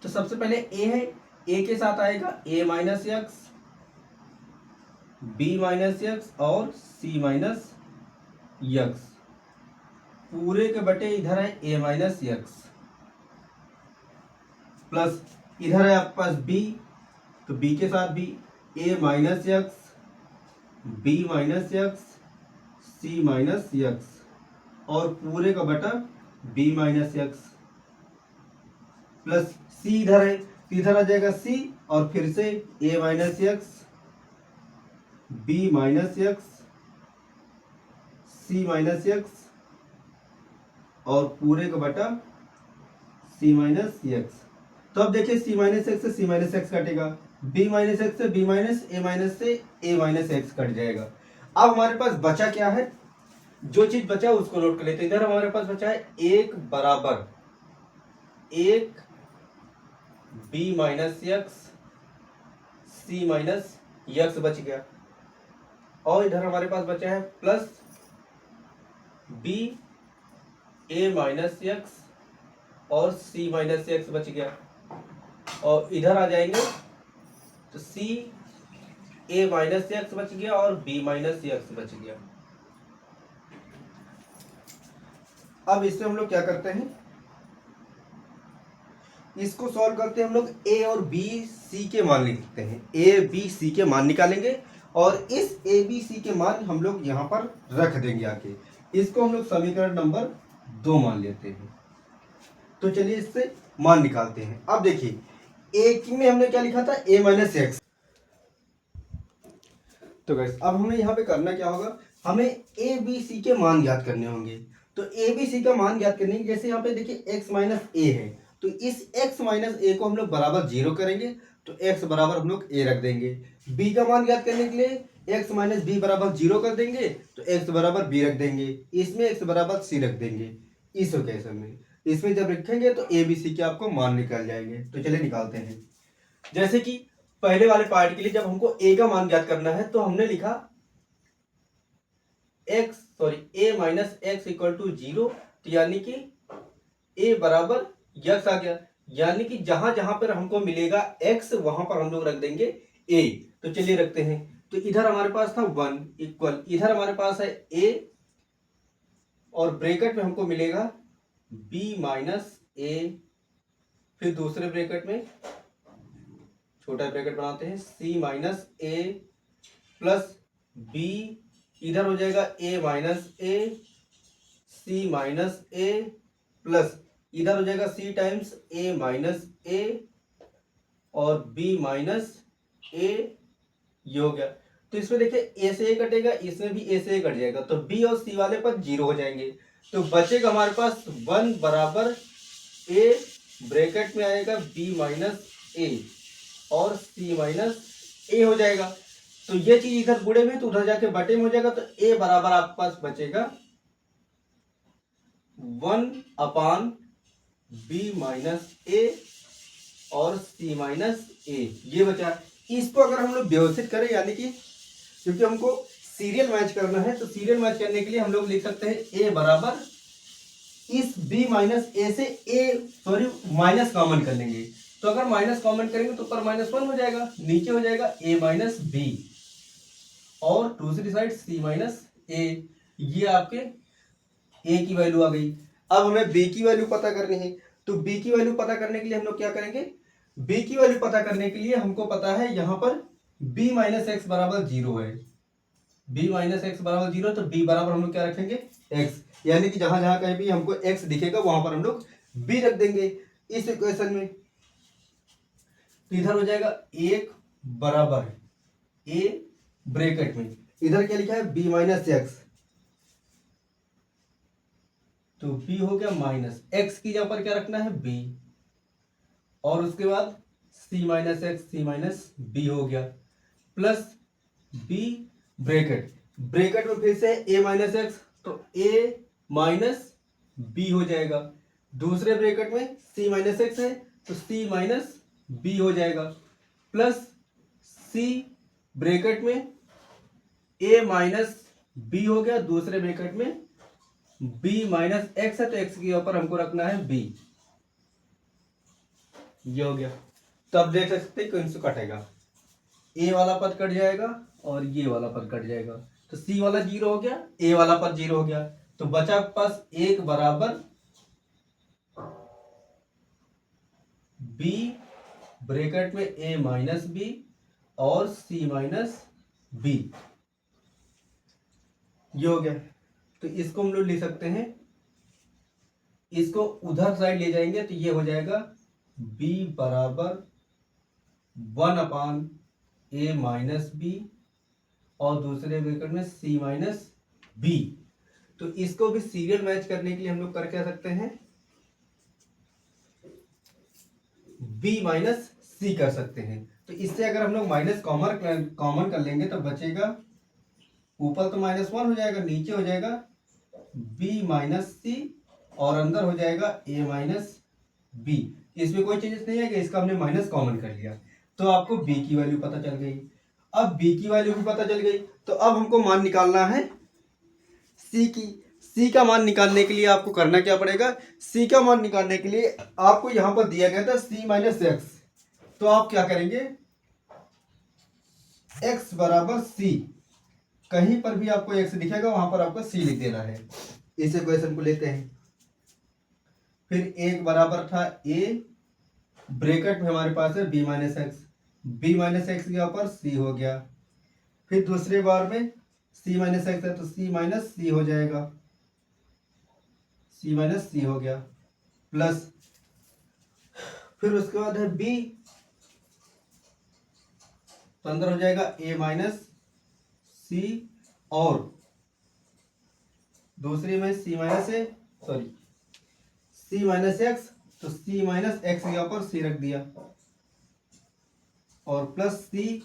तो सबसे पहले a है, a के साथ आएगा a minus X, B minus X और c माइनस एक्स, पूरे के बटे इधर है a माइनस एक्स, प्लस इधर है आपके पास b, तो b के साथ भी a minus x, b minus x, c minus X, और पूरे का बटा बी माइनस एक्स प्लस सी इधर है तो इधर आ जाएगा सी और फिर से A minus X B minus X C minus X और पूरे का बटा सी माइनस एक्स। तो अब देखिए सी माइनस एक्स से सी माइनस एक्स कटेगा, बी माइनस एक्स से बी माइनस से ए माइनस एक्स कट जाएगा। अब हमारे पास बचा क्या है, जो चीज बचा उसको नोट कर लेते हैं। इधर हमारे पास बचा है एक बराबर एक B minus X C minus x बच गया, और इधर हमारे पास बचा है प्लस बी ए माइनस एक्स और सी माइनस एक्स बच गया, और इधर आ जाएंगे तो सी ए माइनस एक्स बच गया और बी माइनस एक्स बच गया। अब इसमें हम लोग क्या करते हैं, इसको सॉल्व करते हैं। हम लोग ए और बी सी के मान लिखते हैं, ए बी सी के मान निकालेंगे और इस ए बी सी के मान हम लोग यहाँ पर रख देंगे आके। इसको हम लोग समीकरण नंबर 2 मान लेते हैं। तो चलिए इससे मान निकालते हैं। अब देखिए एक में हमने क्या लिखा था, ए माइनस एक्स। तो गाइस अब हमें यहाँ पे करना क्या होगा, हमें ए बी सी के मान ज्ञात करने होंगे। तो ए बी सी का मान ज्ञात करने के जैसे यहाँ पे देखिए एक्स माइनस ए है, तो इस एक्स माइनस ए को हम लोग बराबर 0 करेंगे, तो एक्स बराबर हम लोग ए रख देंगे। बी का मान ज्ञात करने के लिए एक्स माइनस बी बराबर 0 कर देंगे, तो एक्स बराबर बी रख देंगे, इसमें एक्स बराबर सी रख देंगे। इस ओकेजन में इसमें जब रखेंगे तो ए बी सी के आपको मान निकल जाएंगे। तो चलिए निकालते हैं। जैसे कि पहले वाले पार्ट के लिए जब हमको ए का मान ज्ञात करना है तो हमने लिखा ए माइनस एक्स इक्वल टू 0, तो यानी कि ए बराबर यक्स आ गया, यानी कि जहां जहां पर हमको मिलेगा एक्स वहां पर हम लोग रख देंगे ए। तो चलिए रखते हैं। तो इधर हमारे पास था 1 इक्वल, इधर हमारे पास है ए और ब्रैकेट में हमको मिलेगा बी माइनस ए, फिर दूसरे ब्रैकेट में छोटा ब्रैकेट बनाते हैं सी माइनस ए प्लस बी, इधर हो जाएगा ए minus A C minus A plus इधर हो जाएगा सी टाइम्स ए माइनस ए और बी माइनस ए, ये हो गया। तो इसमें देखिए ए से ए कटेगा, इसमें भी ए से ए कट जाएगा, तो बी और सी वाले पर 0 हो जाएंगे। तो बचेगा हमारे पास 1 बराबर ए ब्रैकेट में आएगा बी माइनस ए और सी माइनस ए हो जाएगा। तो ये चीज इधर गुणे में तो उधर जाके बटे में हो जाएगा, तो ए बराबर आपके पास बचेगा 1 अपान बी माइनस ए और सी माइनस ए, ये बचा। इसको अगर हम लोग व्यवस्थित करें, यानी कि क्योंकि हमको सीरियल मैच करना है, तो सीरियल मैच करने के लिए हम लोग लिख सकते हैं ए बराबर इस b माइनस ए से माइनस कॉमन कर लेंगे। तो अगर माइनस कॉमन करेंगे तो ऊपर -1 हो जाएगा, नीचे हो जाएगा a माइनस बी और दूसरी साइड c माइनस ए। ये आपके a की वैल्यू आ गई। अब हमें b की वैल्यू पता करनी है, तो b की वैल्यू पता करने के लिए हम लोग क्या करेंगे, b की वैल्यू पता करने के लिए हमको पता है यहां पर b माइनस एक्स बराबर 0 है, b माइनस एक्स बराबर 0, तो b बराबर हम लोग क्या रखेंगे x, यानी कि जहां जहां कहीं भी हमको x दिखेगा वहां पर हम लोग b रख देंगे इस इक्वेशन में। तो इधर हो जाएगा 1 बराबर a ब्रैकेट में, इधर क्या लिखा है b माइनस एक्स, तो b हो गया माइनस x की जगह पर क्या रखना है b, और उसके बाद c minus X C minus B हो गया प्लस b ब्रैकेट में फिर से a माइनस एक्स, तो a माइनस बी हो जाएगा, दूसरे ब्रैकेट में c माइनस एक्स है तो c माइनस बी हो जाएगा प्लस c ब्रैकेट में a माइनस बी हो गया, दूसरे ब्रैकेट में b माइनस एक्स है तो x के ऊपर हमको रखना है b, ये हो गया। तो अब देख सकते हैं कौन से कटेगा, a वाला पद कट जाएगा और ये वाला पद कट जाएगा, तो c वाला 0 हो गया, a वाला पद 0 हो गया, तो बचा पास 1 बराबर b ब्रैकेट में a माइनस बी और c माइनस बी, ये हो गया। तो इसको हम लोग लिख सकते हैं इसको उधर साइड ले जाएंगे तो ये हो जाएगा b बराबर 1/a-b और दूसरे ब्रैकेट में c-b। तो इसको भी सीरियल मैच करने के लिए हम लोग कर क्या सकते हैं, b माइनस सी कर सकते हैं। तो इससे अगर हम लोग माइनस कॉमन कर लेंगे तो बचेगा, ऊपर तो -1 हो जाएगा, नीचे हो जाएगा b माइनस सी और अंदर हो जाएगा a माइनस बी। इसमें कोई चेंजेस नहीं है कि इसका हमने माइनस कॉमन कर लिया। तो आपको b की वैल्यू पता चल गई। अब b की वैल्यू भी पता चल गई तो अब हमको मान निकालना है c की। c का मान निकालने के लिए आपको करना क्या पड़ेगा, c का मान निकालने के लिए आपको यहां पर दिया गया था c माइनस एक्स। तो आप क्या करेंगे, x बराबर c, कहीं पर भी आपको x दिखेगा वहां पर आपको c लिख देना है। इस इक्वेशन को लेते हैं। फिर एक बराबर था a, ब्रैकेट में हमारे पास है b minus x, b minus x के ऊपर c हो गया। फिर दूसरे बार में c माइनस एक्स है तो c माइनस सी हो जाएगा, c माइनस सी हो गया प्लस, फिर उसके बाद है b, तो अंदर हो जाएगा a माइनस सी और दूसरी में c माइनस ए सॉरी c माइनस एक्स, तो c माइनस एक्स के ऊपर c रख दिया और प्लस c,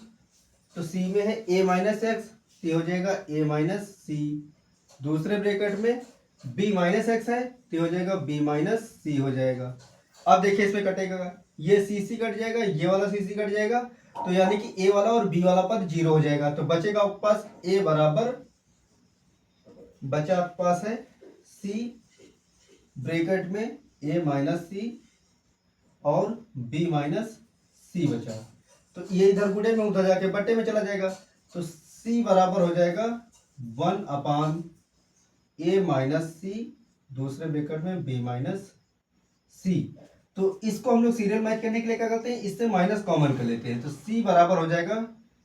तो c में है a माइनस एक्स, तो हो जाएगा a माइनस सी। दूसरे ब्रैकेट में b माइनस एक्स है तो हो जाएगा b माइनस सी हो जाएगा। अब देखिए इसमें कटेगा, ये c कट जाएगा, ये वाला c कट जाएगा, तो यानी कि a वाला और b वाला पद 0 हो जाएगा। तो बचेगा आपके पास a बराबर, बचा आपके पास है c ब्रैकेट में a माइनस सी और b माइनस सी बचा। तो ये इधर गुणे में उधर जाके बट्टे में चला जाएगा, तो c बराबर हो जाएगा 1/a माइनस सी, दूसरे ब्रैकेट में b माइनस सी। तो इसको हम लोग सीरियल मैच करने के लिए क्या करते हैं, इससे माइनस कॉमन कर लेते हैं। तो c बराबर हो जाएगा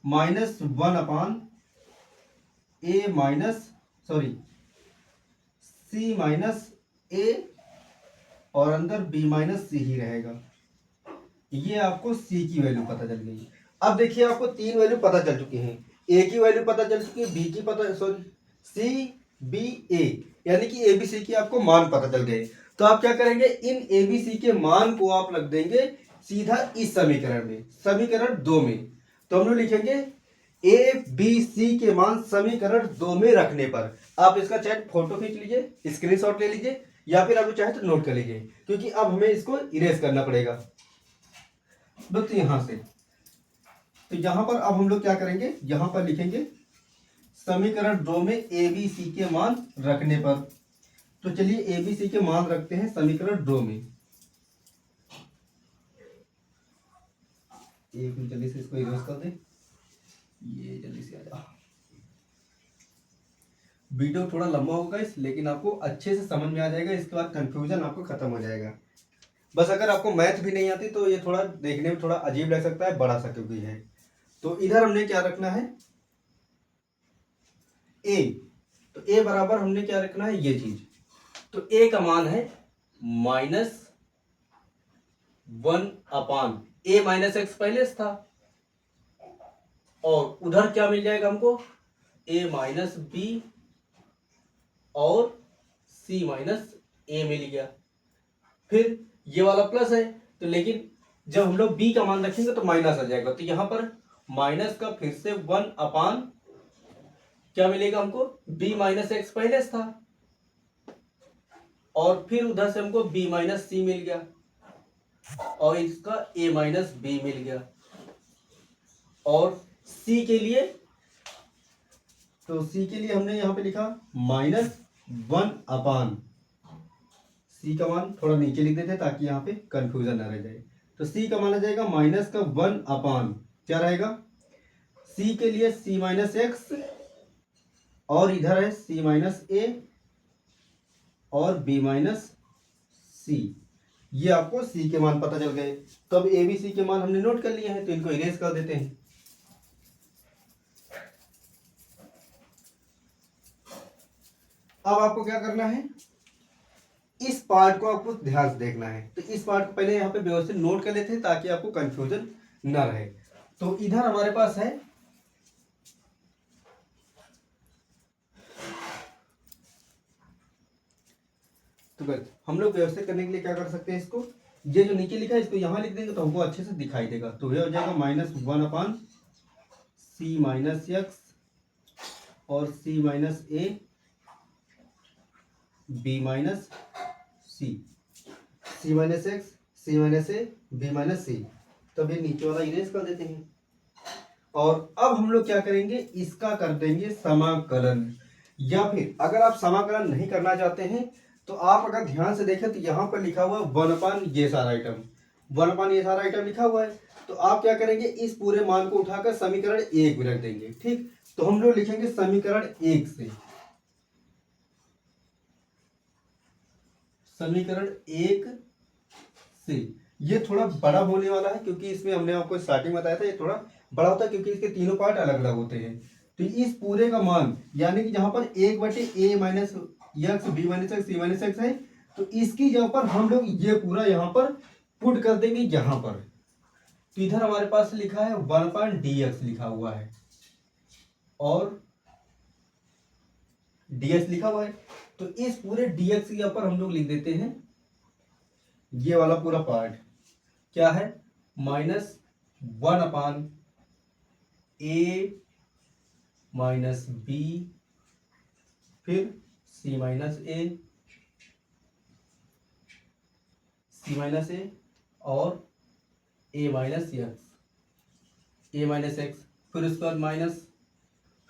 -1/a minus c minus a और अंदर b माइनस सी ही रहेगा। ये आपको c की वैल्यू पता चल गई। अब देखिए आपको तीन वैल्यू पता चल चुकी हैं, a की वैल्यू पता चल चुकी है, b की पता c b a, यानी कि a b c की आपको मान पता चल गए। तो आप क्या करेंगे, इन a b c के मान को आप रख देंगे सीधा इस समीकरण में, समीकरण 2 में। तो हम लोग लिखेंगे a b c के मान समीकरण 2 में रखने पर, आप इसका चाहे फोटो खींच लीजिए, स्क्रीनशॉट ले लीजिए, या फिर आप चाहे तो नोट कर लीजिए, क्योंकि अब हमें इसको इरेज करना पड़ेगा। तो यहां से, तो यहां पर अब हम लोग क्या करेंगे, यहां पर लिखेंगे समीकरण 2 में ए बी सी के मान रखने पर। तो चलिए ए बी सी के मान रखते हैं समीकरण 2 में। एक मिनट जल्दी से इसको इरेज कर दे, ये जल्दी से आ जा। वीडियो थोड़ा लंबा होगा इस, लेकिन आपको अच्छे से समझ में आ जाएगा, इसके बाद कंफ्यूजन आपको खत्म हो जाएगा। बस अगर आपको मैथ भी नहीं आती तो ये थोड़ा देखने में थोड़ा अजीब लग सकता है, बड़ा सा क्योंकि है। तो इधर हमने क्या रखना है, a, तो a बराबर हमने क्या रखना है, ये चीज। तो a का मान है -1/a माइनस एक्स पहले से था, और उधर क्या मिल जाएगा हमको, a माइनस बी और c माइनस a मिल गया। फिर ये वाला प्लस है, तो लेकिन जब हम लोग b का मान रखेंगे तो माइनस आ जाएगा, तो यहां पर माइनस का फिर से 1/ क्या मिलेगा हमको, b माइनस एक्स पहले से था, और फिर उधर से हमको b माइनस सी मिल गया, और इसका a माइनस बी मिल गया। और c के लिए, तो c के लिए हमने यहां पे लिखा -1/, c का मान थोड़ा नीचे लिख देते ताकि यहाँ पे कंफ्यूजन ना रह जाए। तो c का मान आ जाएगा -1/, क्या रहेगा, c के लिए c माइनस एक्स, और इधर है c माइनस ए और b माइनस सी। ये आपको c के मान पता चल गए। तो अब a b c के मान हमने नोट कर लिए हैं, तो इनको इरेज कर देते हैं। अब आपको क्या करना है, इस पार्ट को आपको ध्यान से देखना है। तो इस पार्ट को पहले यहाँ पे व्यवस्थित नोट कर लेते हैं ताकि आपको कंफ्यूजन ना रहे। तो इधर हमारे पास है तो बस हम लोग व्यवस्थित करने के लिए क्या कर सकते हैं, इसको ये जो नीचे लिखा है इसको यहाँ लिख देंगे तो हमको अच्छे से दिखाई देगा। तो यह हो जाएगा -1/c - x और c - a b - c, c - x c - a b - c। तब ये नीचे वाला इरेज कर देते हैं और अब हम लोग क्या करेंगे, इसका कर देंगे समाकलन। या फिर अगर आप समाकलन नहीं करना चाहते हैं तो आप अगर ध्यान से देखें तो यहाँ पर लिखा हुआ है 1/, ये सारा आइटम 1/, ये सारा आइटम लिखा हुआ है। तो आप क्या करेंगे, इस पूरे मान को उठाकर समीकरण 1 में रख देंगे। ठीक, तो हम लोग लिखेंगे समीकरण 1 से, समीकरण 1 से। ये थोड़ा बड़ा होने वाला है क्योंकि इसमें हमने आपको स्टार्टिंग बताया था ये थोड़ा बड़ा होता है क्योंकि इसके तीनों पार्ट अलग अलग होते हैं। तो इस पूरे का मान यानी कि जहां पर 1/a - x b - x c - x है, तो इसकी जगह पर हम लोग ये पूरा यहाँ पर पुट कर देंगे यहाँ पर। तो इधर हमारे पास लिखा है 1/dx लिखा हुआ है और dx लिखा हुआ है। तो इस पूरे dx के ऊपर हम लोग लिख देते हैं ये वाला पूरा पार्ट क्या है, -1/a - b, फिर c - a, और a - x, फिर उसके बाद माइनस,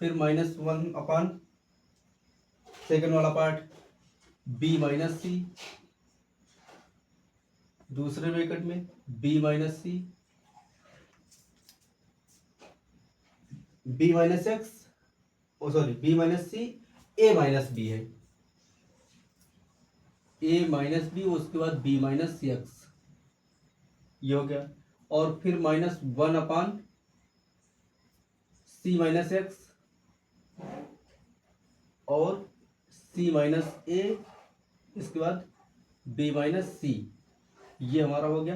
फिर -1/, सेकेंड वाला पार्ट b - c, दूसरे ब्रैकेट में b - c, b - x, sorry b - c, a - b है, a - b, उसके बाद b - x, ये हो गया। और फिर -1/c - x और c - a, इसके बाद b - c, ये हमारा हो गया।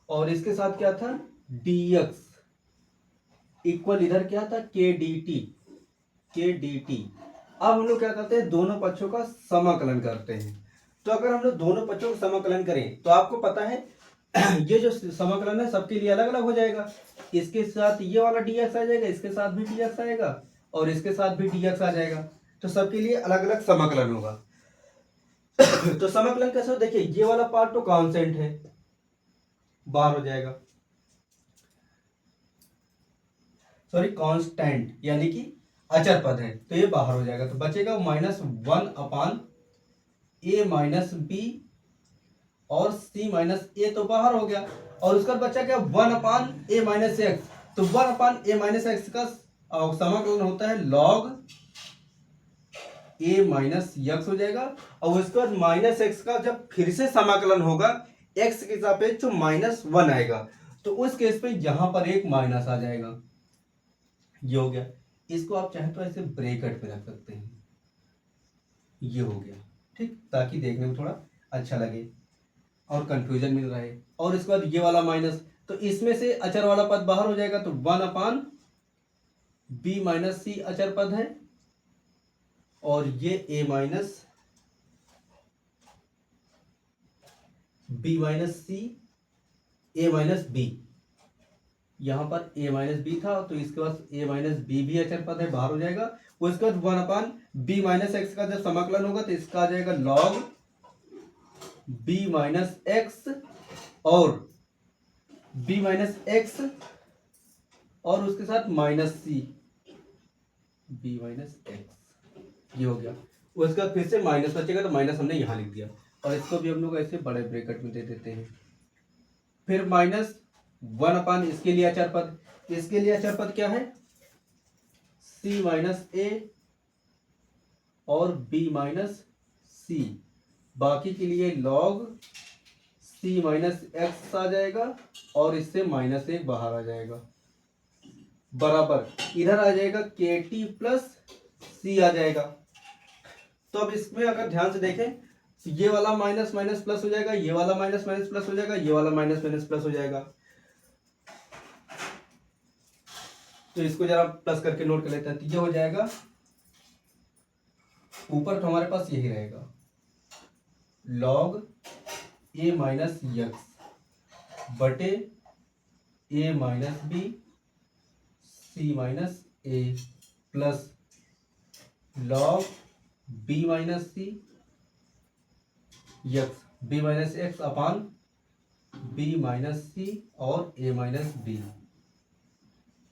और इसके साथ क्या था, dx इक्वल इधर क्या था, k dt। अब हम लोग क्या करते हैं, दोनों पक्षों का समाकलन करते हैं। तो अगर हम लोग दोनों पक्षों का समाकलन करें तो आपको पता है ये जो समाकलन है सबके लिए अलग अलग हो जाएगा। इसके साथ ये वाला dx आ जाएगा, इसके साथ भी dx आएगा और इसके साथ भी dx आ जाएगा। तो सबके लिए अलग अलग समाकलन होगा। तो समाकलन कैसे हो, देखिए ये वाला पार्ट तो कांस्टेंट है, बाहर हो जाएगा, सॉरी कांस्टेंट यानी कि अचर पद है तो ये बाहर हो जाएगा। तो बचेगा -1/a - b और c - a, तो बाहर हो गया। और उसका बचा क्या, 1/a - x। तो 1/a - x का समाकलन होता है log a - x हो जाएगा। और उसके बाद -x का जब फिर से समाकलन होगा x के सापेक्ष तो -1 आएगा। तो उस केस पे यहां पर एक माइनस आ जाएगा, ये हो गया। इसको आप चाहे तो ऐसे ब्रैकेट पे रख सकते हैं, ये हो गया। ठीक, ताकि देखने में थोड़ा अच्छा लगे और कंफ्यूजन मिल रहा है। और इसके बाद ये वाला माइनस, तो इसमें से अचर वाला पद बाहर हो जाएगा। तो 1/b - c अचर पद है और ये a - b - c, a - b, यहां पर a - b था तो इसके बाद a - b भी अचर पद है, बाहर हो जाएगा। उसके बाद 1/b - x का जब समाकलन होगा तो इसका आ जाएगा log b - x और b - x और उसके साथ -c b - x, ये हो गया। उसके बाद फिर से माइनस बचेगा तो माइनस हमने यहाँ लिख दिया और इसको भी हम लोग ऐसे बड़े ब्रैकेट में दे देते हैं। फिर -1/, इसके लिए अचर पद, इसके लिए अचर पद क्या है, c - a और b - c, बाकी के लिए log c - x आ जाएगा और इससे -1 बाहर आ जाएगा, बराबर इधर आ जाएगा kt + c आ जाएगा। तो अब इसमें अगर ध्यान से देखें तो ये वाला माइनस माइनस प्लस हो जाएगा, ये वाला माइनस माइनस प्लस हो जाएगा, ये वाला माइनस माइनस प्लस हो जाएगा। तो इसको जरा प्लस करके नोट कर लेते हैं। तो ये हो जाएगा, ऊपर तो हमारे पास यही रहेगा, log a माइनस एक्स बटे a minus B C minus A plus log b minus C X b minus X upon b minus C और a minus B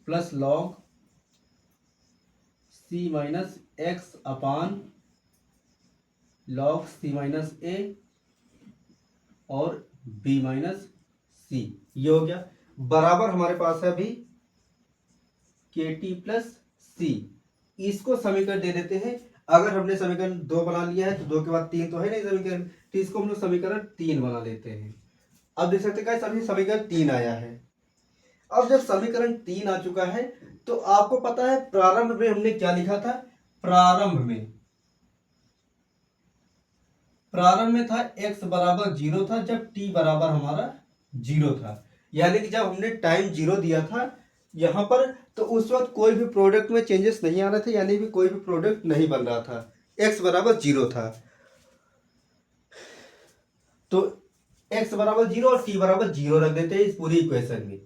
plus log c minus X upon log c minus A और b minus C. ये हो गया, बराबर हमारे पास है अभी के टी प्लस सी। इसको समीकरण दे देते हैं। अगर हमने समीकरण 2 बना लिया है तो 2 के बाद 3 तो है नहीं समीकरण, तो इसको हम लोग समीकरण 3 बना लेते हैं। अब देख सकते हैं अभी समीकरण 3 आया है। अब जब समीकरण 3 आ चुका है तो आपको पता है प्रारंभ में हमने क्या लिखा था। प्रारंभ में था x बराबर 0 था जब t बराबर हमारा 0 था, यानी कि जब हमने टाइम 0 दिया था यहाँ पर, तो उस वक्त कोई भी प्रोडक्ट में चेंजेस नहीं आ रहे थे, यानी कि कोई भी प्रोडक्ट नहीं बन रहा था, x बराबर 0 था। तो x बराबर 0 और t बराबर 0 रख देते हैं, इस पूरी इक्वेशन में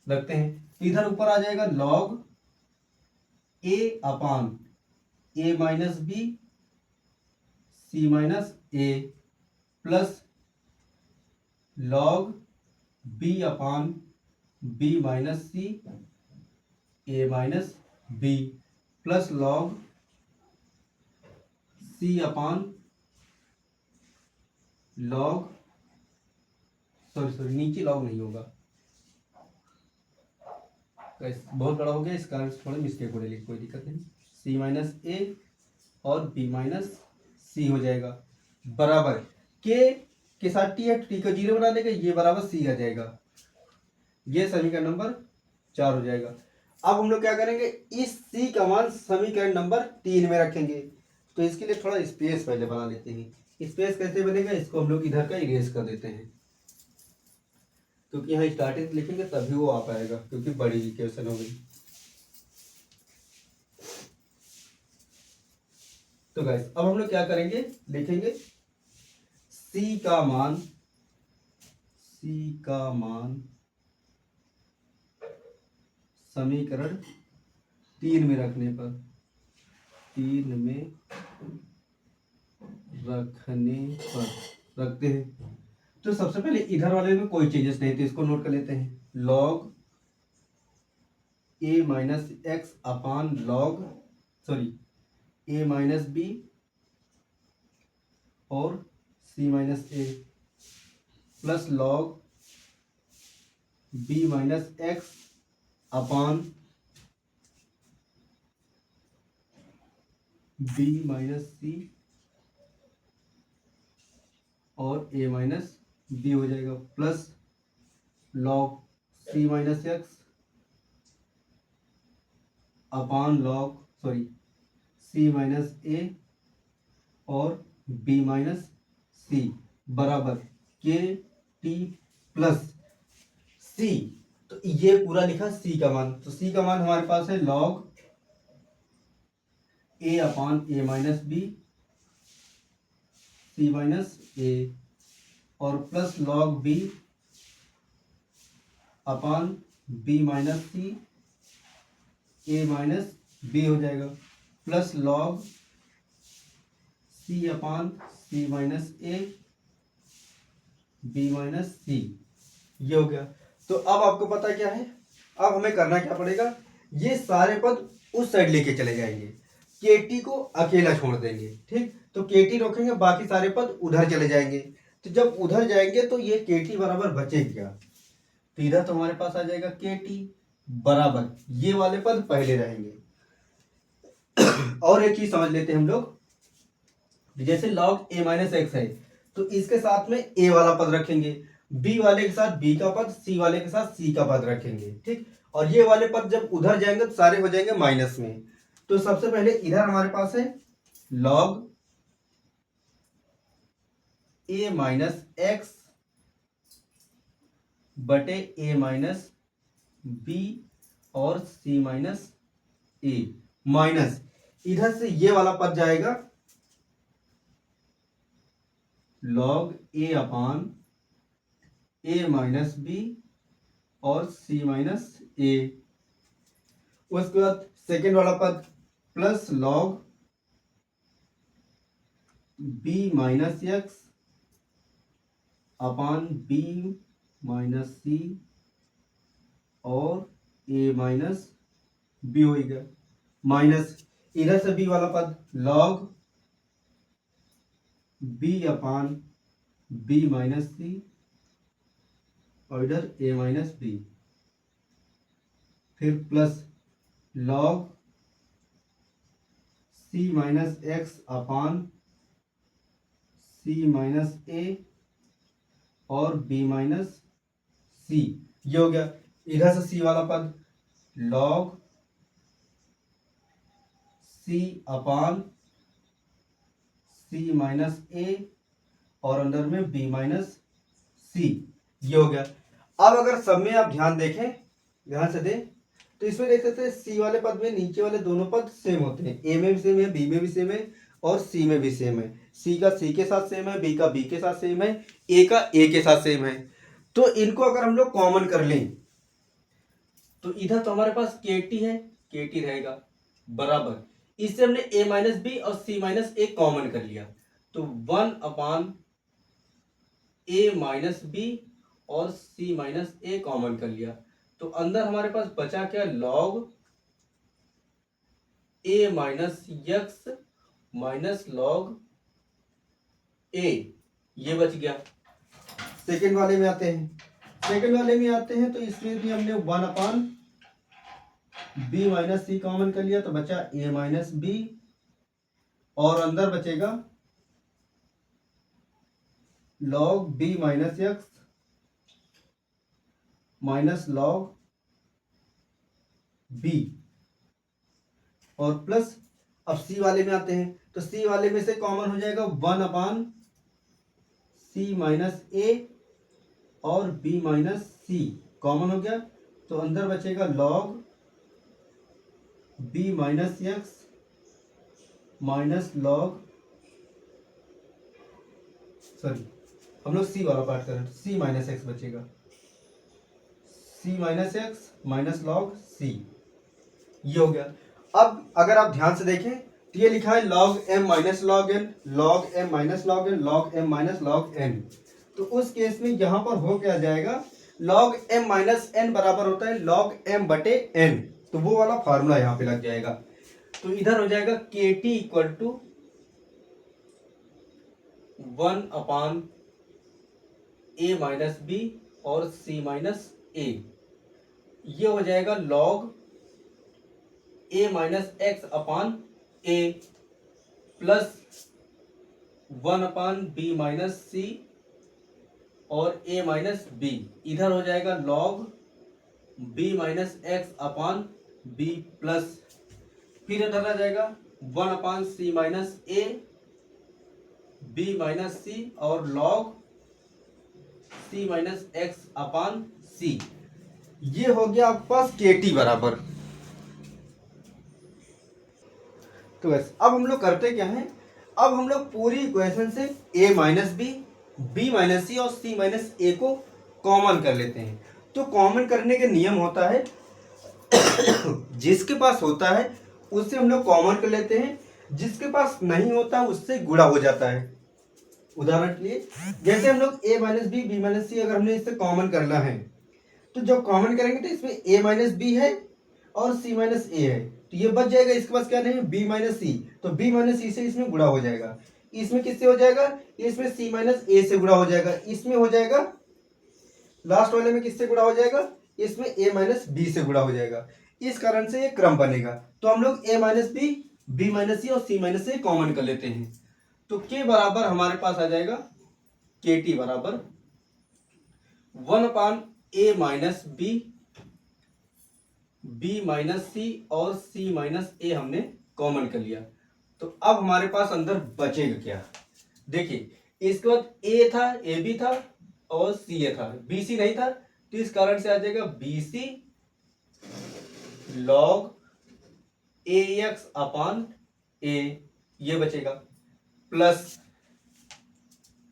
रखते हैं। इधर ऊपर आ जाएगा log a upon a minus B C minus A plus log b upon b minus C A minus B plus log c upon log sorry नीचे log नहीं होगा, बहुत बड़ा हो गया, इस कारण थोड़ा मिस्टेक हो रही है, कोई दिक्कत नहीं। c माइनस ए और b माइनस सी हो जाएगा बराबर के साथ टी है, टी को 0 बना देगा, ये बराबर सी आ जाएगा। ये समीकरण नंबर 4 हो जाएगा। अब हम लोग क्या करेंगे, इस सी का मान समीकरण नंबर 3 में रखेंगे। तो इसके लिए थोड़ा स्पेस पहले बना लेते हैं। स्पेस कैसे बनेगा, इसको हम लोग इधर का इरेज कर देते हैं, क्योंकि यहाँ स्टार्टिंग लिखेंगे तभी वो आ पाएगा, क्योंकि बड़ी इक्वेशन हो गई। तो गाइस अब हम लोग क्या करेंगे, लिखेंगे c का मान समीकरण 3 में रखने पर रखते हैं। तो सबसे पहले इधर वाले में कोई चेंजेस नहीं, तो इसको नोट कर लेते हैं। log a minus X upon a minus B और c minus A plus log b minus X upon b minus C और a माइनस बी हो जाएगा plus log c minus X upon c minus A और b minus सी बराबर के T plus सी। तो ये पूरा लिखा c का मान। तो c का मान हमारे पास है log a upon a minus B C minus A और plus log b upon b minus C A minus B हो जाएगा plus log c upon c minus A B minus C. ये हो गया। तो अब आपको पता क्या है, अब हमें करना क्या पड़ेगा, ये सारे पद उस साइड लेके चले जाएंगे, केटी को अकेला छोड़ देंगे। ठीक, तो केटी रोकेंगे, बाकी सारे पद उधर चले जाएंगे। तो जब उधर जाएंगे तो ये केटी बराबर बचेगा क्या, तो इधर तो हमारे पास आ जाएगा केटी बराबर, ये वाले पद पहले रहेंगे। और एक चीज समझ लेते हैं हम लोग, जैसे log a माइनस एक्स है तो इसके साथ में a वाला पद रखेंगे, b वाले के साथ b का पद, c वाले के साथ c का पद रखेंगे। ठीक, और ये वाले पद जब उधर जाएंगे तो सारे हो जाएंगे माइनस में। तो सबसे पहले इधर हमारे पास है log ए माइनस एक्स बटे ए माइनस बी और सी माइनस ए माइनस इधर से ये वाला पद जाएगा log A upon A minus B और सी माइनस ए। उसके बाद सेकेंड वाला पद plus log B minus X upon B minus C और ए माइनस बी हो गया माइनस इधर से बी वाला पद log B upon B minus C और इधर ए माइनस बी, फिर plus log C minus X upon C minus A और बी माइनस सी, ये हो गया। इधर से सी वाला पद log c upon C minus A और अंदर में बी माइनस सी, ये हो गया। अब अगर सब में आप ध्यान देखें, ध्यान से दें तो इसमें देख सकते हैं सी वाले पद में नीचे वाले दोनों पद सेम होते हैं, ए में भी सेम है, बी में भी सेम है और सी में भी सेम है। सी का सी के साथ सेम है, बी का बी के साथ सेम है, ए का ए के साथ सेम है। तो इनको अगर हम लोग कॉमन कर लें तो इधर तो हमारे पास के टी है, के टी रहेगा बराबर, इससे हमने ए माइनस बी और सी माइनस ए कॉमन कर लिया तो 1 अपान ए माइनस बी और सी माइनस ए कॉमन कर लिया तो अंदर हमारे पास बचा क्या, log A minus X minus log ए, ये बच गया। सेकेंड वाले में आते हैं, सेकेंड वाले में आते हैं तो इसमें भी हमने 1 अपान बी माइनस सी कॉमन कर लिया तो बचा ए माइनस बी और अंदर बचेगा log B minus X minus log B और प्लस, अब सी वाले में आते हैं तो सी वाले में से कॉमन हो जाएगा 1 अपान सी माइनस ए और बी माइनस सी कॉमन हो गया तो अंदर बचेगा log B minus X minus log, sorry हम लोग सी वाला पार्ट करें तो सी माइनस एक्स बचेगा, सी minus X minus log c, ये हो गया। अब अगर आप ध्यान से देखें तो ये लिखा है log M minus log N, log M minus log N, log M minus log N. तो उस केस में यहां पर हो क्या जाएगा, लॉग एम माइनस एन बराबर होता है लॉग एम बटे एन, तो वो वाला फार्मूला यहां पे लग जाएगा। तो इधर हो जाएगा के T equal to 1 upon A minus B और सी माइनस ए, ये हो जाएगा log A minus X upon A plus 1 upon B minus C और ए माइनस बी, इधर हो जाएगा log B minus X upon B plus, फिर इधर आ जाएगा 1 upon C minus A B minus C और log C minus X upon C, ये हो गया आपके पास के टी बराबर। तो बस अब हम लोग करते क्या है, अब हम लोग पूरी इक्वेशन से a minus B minus C और c माइनस ए को कॉमन कर लेते हैं। तो कॉमन करने के नियम होता है जिसके पास होता है उससे हम लोग कॉमन कर लेते हैं, जिसके पास नहीं होता उससे गुणा हो जाता है। उदाहरण के लिए जैसे हम लोग a माइनस बी माइनस सी अगर हमने इससे कॉमन करना है तो जब कॉमन करेंगे तो इसमें a माइनस बी है और c माइनस ए है तो ये बच जाएगा, इसके पास क्या नहीं है b माइनस सी, तो b माइनस सी से इसमें गुणा हो जाएगा, इसमें किससे हो जाएगा, इसमें c माइनस ए से गुणा हो जाएगा, इसमें हो जाएगा लास्ट वाले में किससे गुणा हो जाएगा, इसमें a माइनस बी से गुणा हो जाएगा। इस कारण से ये क्रम बनेगा। तो हम लोग a minus B minus C और c माइनस ए कॉमन कर लेते हैं तो k बराबर हमारे पास आ जाएगा के टी बराबर 1 upon A minus B minus C और c माइनस ए हमने कॉमन कर लिया। तो अब हमारे पास अंदर बचेगा क्या, देखिए इसके बाद ए था, ए बी था और सी ए था, बी सी नहीं था, तो इस कारण से आ जाएगा बी सी लॉग ए एक्स अपान ए, ये बचेगा। प्लस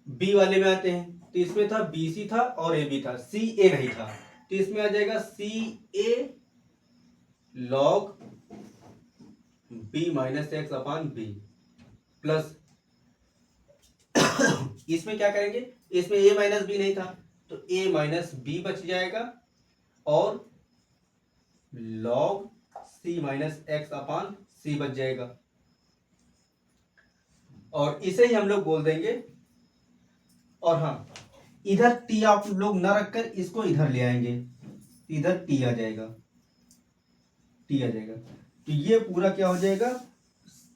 बी वाले में आते हैं, तो इसमें था बी सी था और ए बी था, सी ए नहीं था, तो इसमें आ जाएगा सी ए log B minus X upon B. Plus इसमें क्या करेंगे, इसमें a माइनस बी नहीं था, तो a माइनस बी बच जाएगा और log c minus X upon सी बच जाएगा। और इसे ही हम लोग बोल देंगे, और हाँ इधर t आप लोग ना रखकर इसको इधर ले आएंगे, इधर t आ जाएगा, t आ जाएगा। तो ये पूरा क्या हो जाएगा,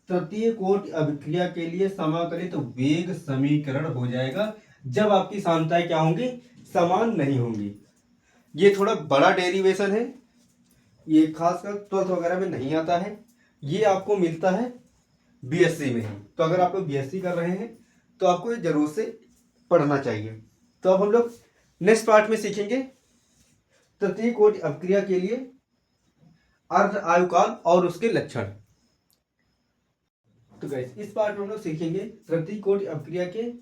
तृतीय कोटि अभिक्रिया के लिए समाकलित वेग समीकरण हो जाएगा, जब आपकी सांख्यताएं क्या होंगी, समान नहीं होंगी। ये थोड़ा बड़ा डेरिवेशन है, ये खासकर 12th वगैरह में नहीं आता है, ये आपको मिलता है बीएससी में ही। तो अगर आप लोग बीएससी कर रहे हैं तो आपको ये जरूर से पढ़ना चाहिए। तो अब हम लोग नेक्स्ट पार्ट में सीखेंगे तृतीय कोटि अभिक्रिया के लिए अर्ध आयुकाल और उसके लक्षण। तो गाइस इस पार्ट में हम लोग सीखेंगे तृतीय कोटि अभिक्रिया के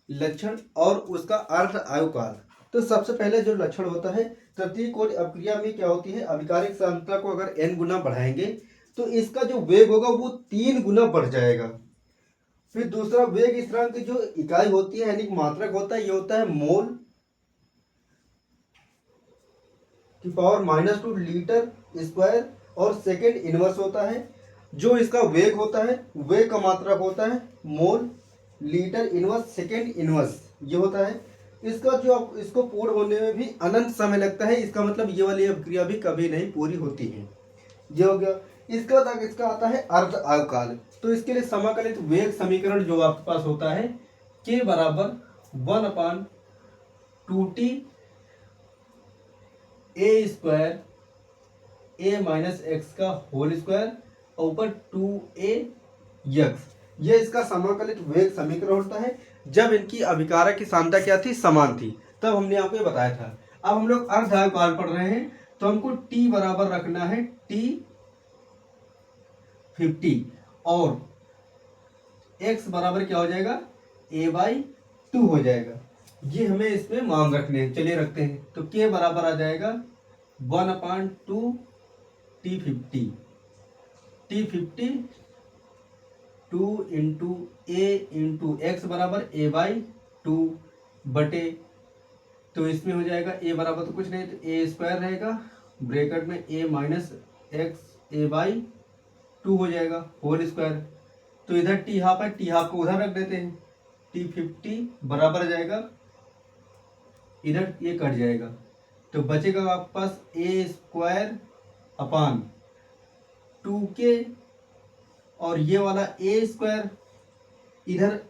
लक्षण और उसका अर्ध आयुकाल। तो सबसे पहले जो लक्षण होता है तृतीय कोटि अभिक्रिया में क्या होती है, अभिकारिक सांद्रता को अगर n गुना बढ़ाएंगे तो इसका जो वेग होगा वो 3 गुना बढ़ जाएगा। फिर दूसरा वेग स्थिरांक की जो इकाई होती है यानी मात्रक होता है, ये होता है मोल की पावर -2 लीटर स्क्वायर और सेकेंड इनवर्स होता है। जो इसका वेग होता है, वेग का मात्रक होता है mole litre inverse second inverse, ये होता है। इसका जो इसको पूर्ण होने में भी अनंत समय लगता है, इसका मतलब ये वाली अभिक्रिया भी कभी नहीं पूरी होती है। ये हो गया। इसके बाद इसका आता है अर्ध आयुकाल। तो इसके लिए समाकलित वेग समीकरण जो आपके पास होता है k बराबर 1/2t ए स्क्वायर ए माइनस एक्स का होल स्क्वायर और ऊपर 2a एक्स, ये इसका समाकलित वेग समीकरण होता है जब इनकी अभिकारक की सांद्रता क्या थी, समान थी। तब हमने आपको ये बताया था। अब हम लोग अर्ध आयुकाल पढ़ रहे हैं तो हमको t बराबर रखना है t50 और x बराबर क्या हो जाएगा, a/2 हो जाएगा। ये हमें इसमें मान रखने हैं, चलिए रखते हैं। तो k बराबर आ जाएगा 1/2 t50, t50 2 इंटू ए इंटू एक्स बराबर a/2 बटे, तो इसमें हो जाएगा a बराबर तो कुछ नहीं तो a स्क्वायर रहेगा, ब्रैकेट में a माइनस एक्स a/2 हो जाएगा होल स्क्वायर। तो इधर t हाफ है, t हाफ को उधर रख देते हैं, t50 बराबर जाएगा, इधर ये कट जाएगा, तो बचेगा आपके पास a स्क्वायर अपान 2k और ये वाला a स्क्वायर, इधर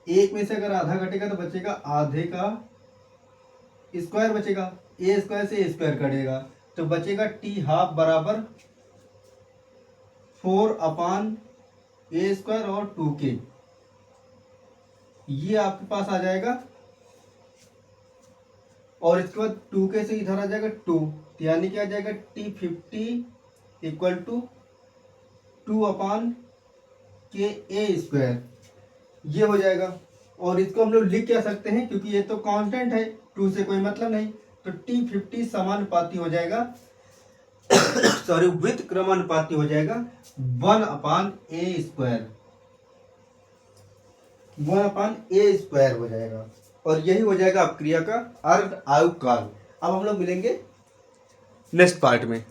एक में से अगर आधा घटेगा तो बचेगा आधे का स्क्वायर बचेगा, a स्क्वायर से a स्क्वायर कटेगा तो बचेगा t हाफ बराबर 4/a स्क्वायर और 2k, ये आपके पास आ जाएगा। और इसके बाद 2k से इधर आ जाएगा 2, यानी कि आ जाएगा t50 equal to 2/ka square, ये हो जाएगा। और इसको हम लोग लिख क्या सकते हैं, क्योंकि ये तो कांस्टेंट है, 2 से कोई मतलब नहीं, तो t50 समानुपाती हो जाएगा सॉरी विद क्रमानुपाती हो जाएगा 1/a स्क्वायर, 1/a स्क्वायर हो जाएगा। और यही हो जाएगा अभिक्रिया का अर्ध आयुकाल। अब हम लोग मिलेंगे नेक्स्ट पार्ट में।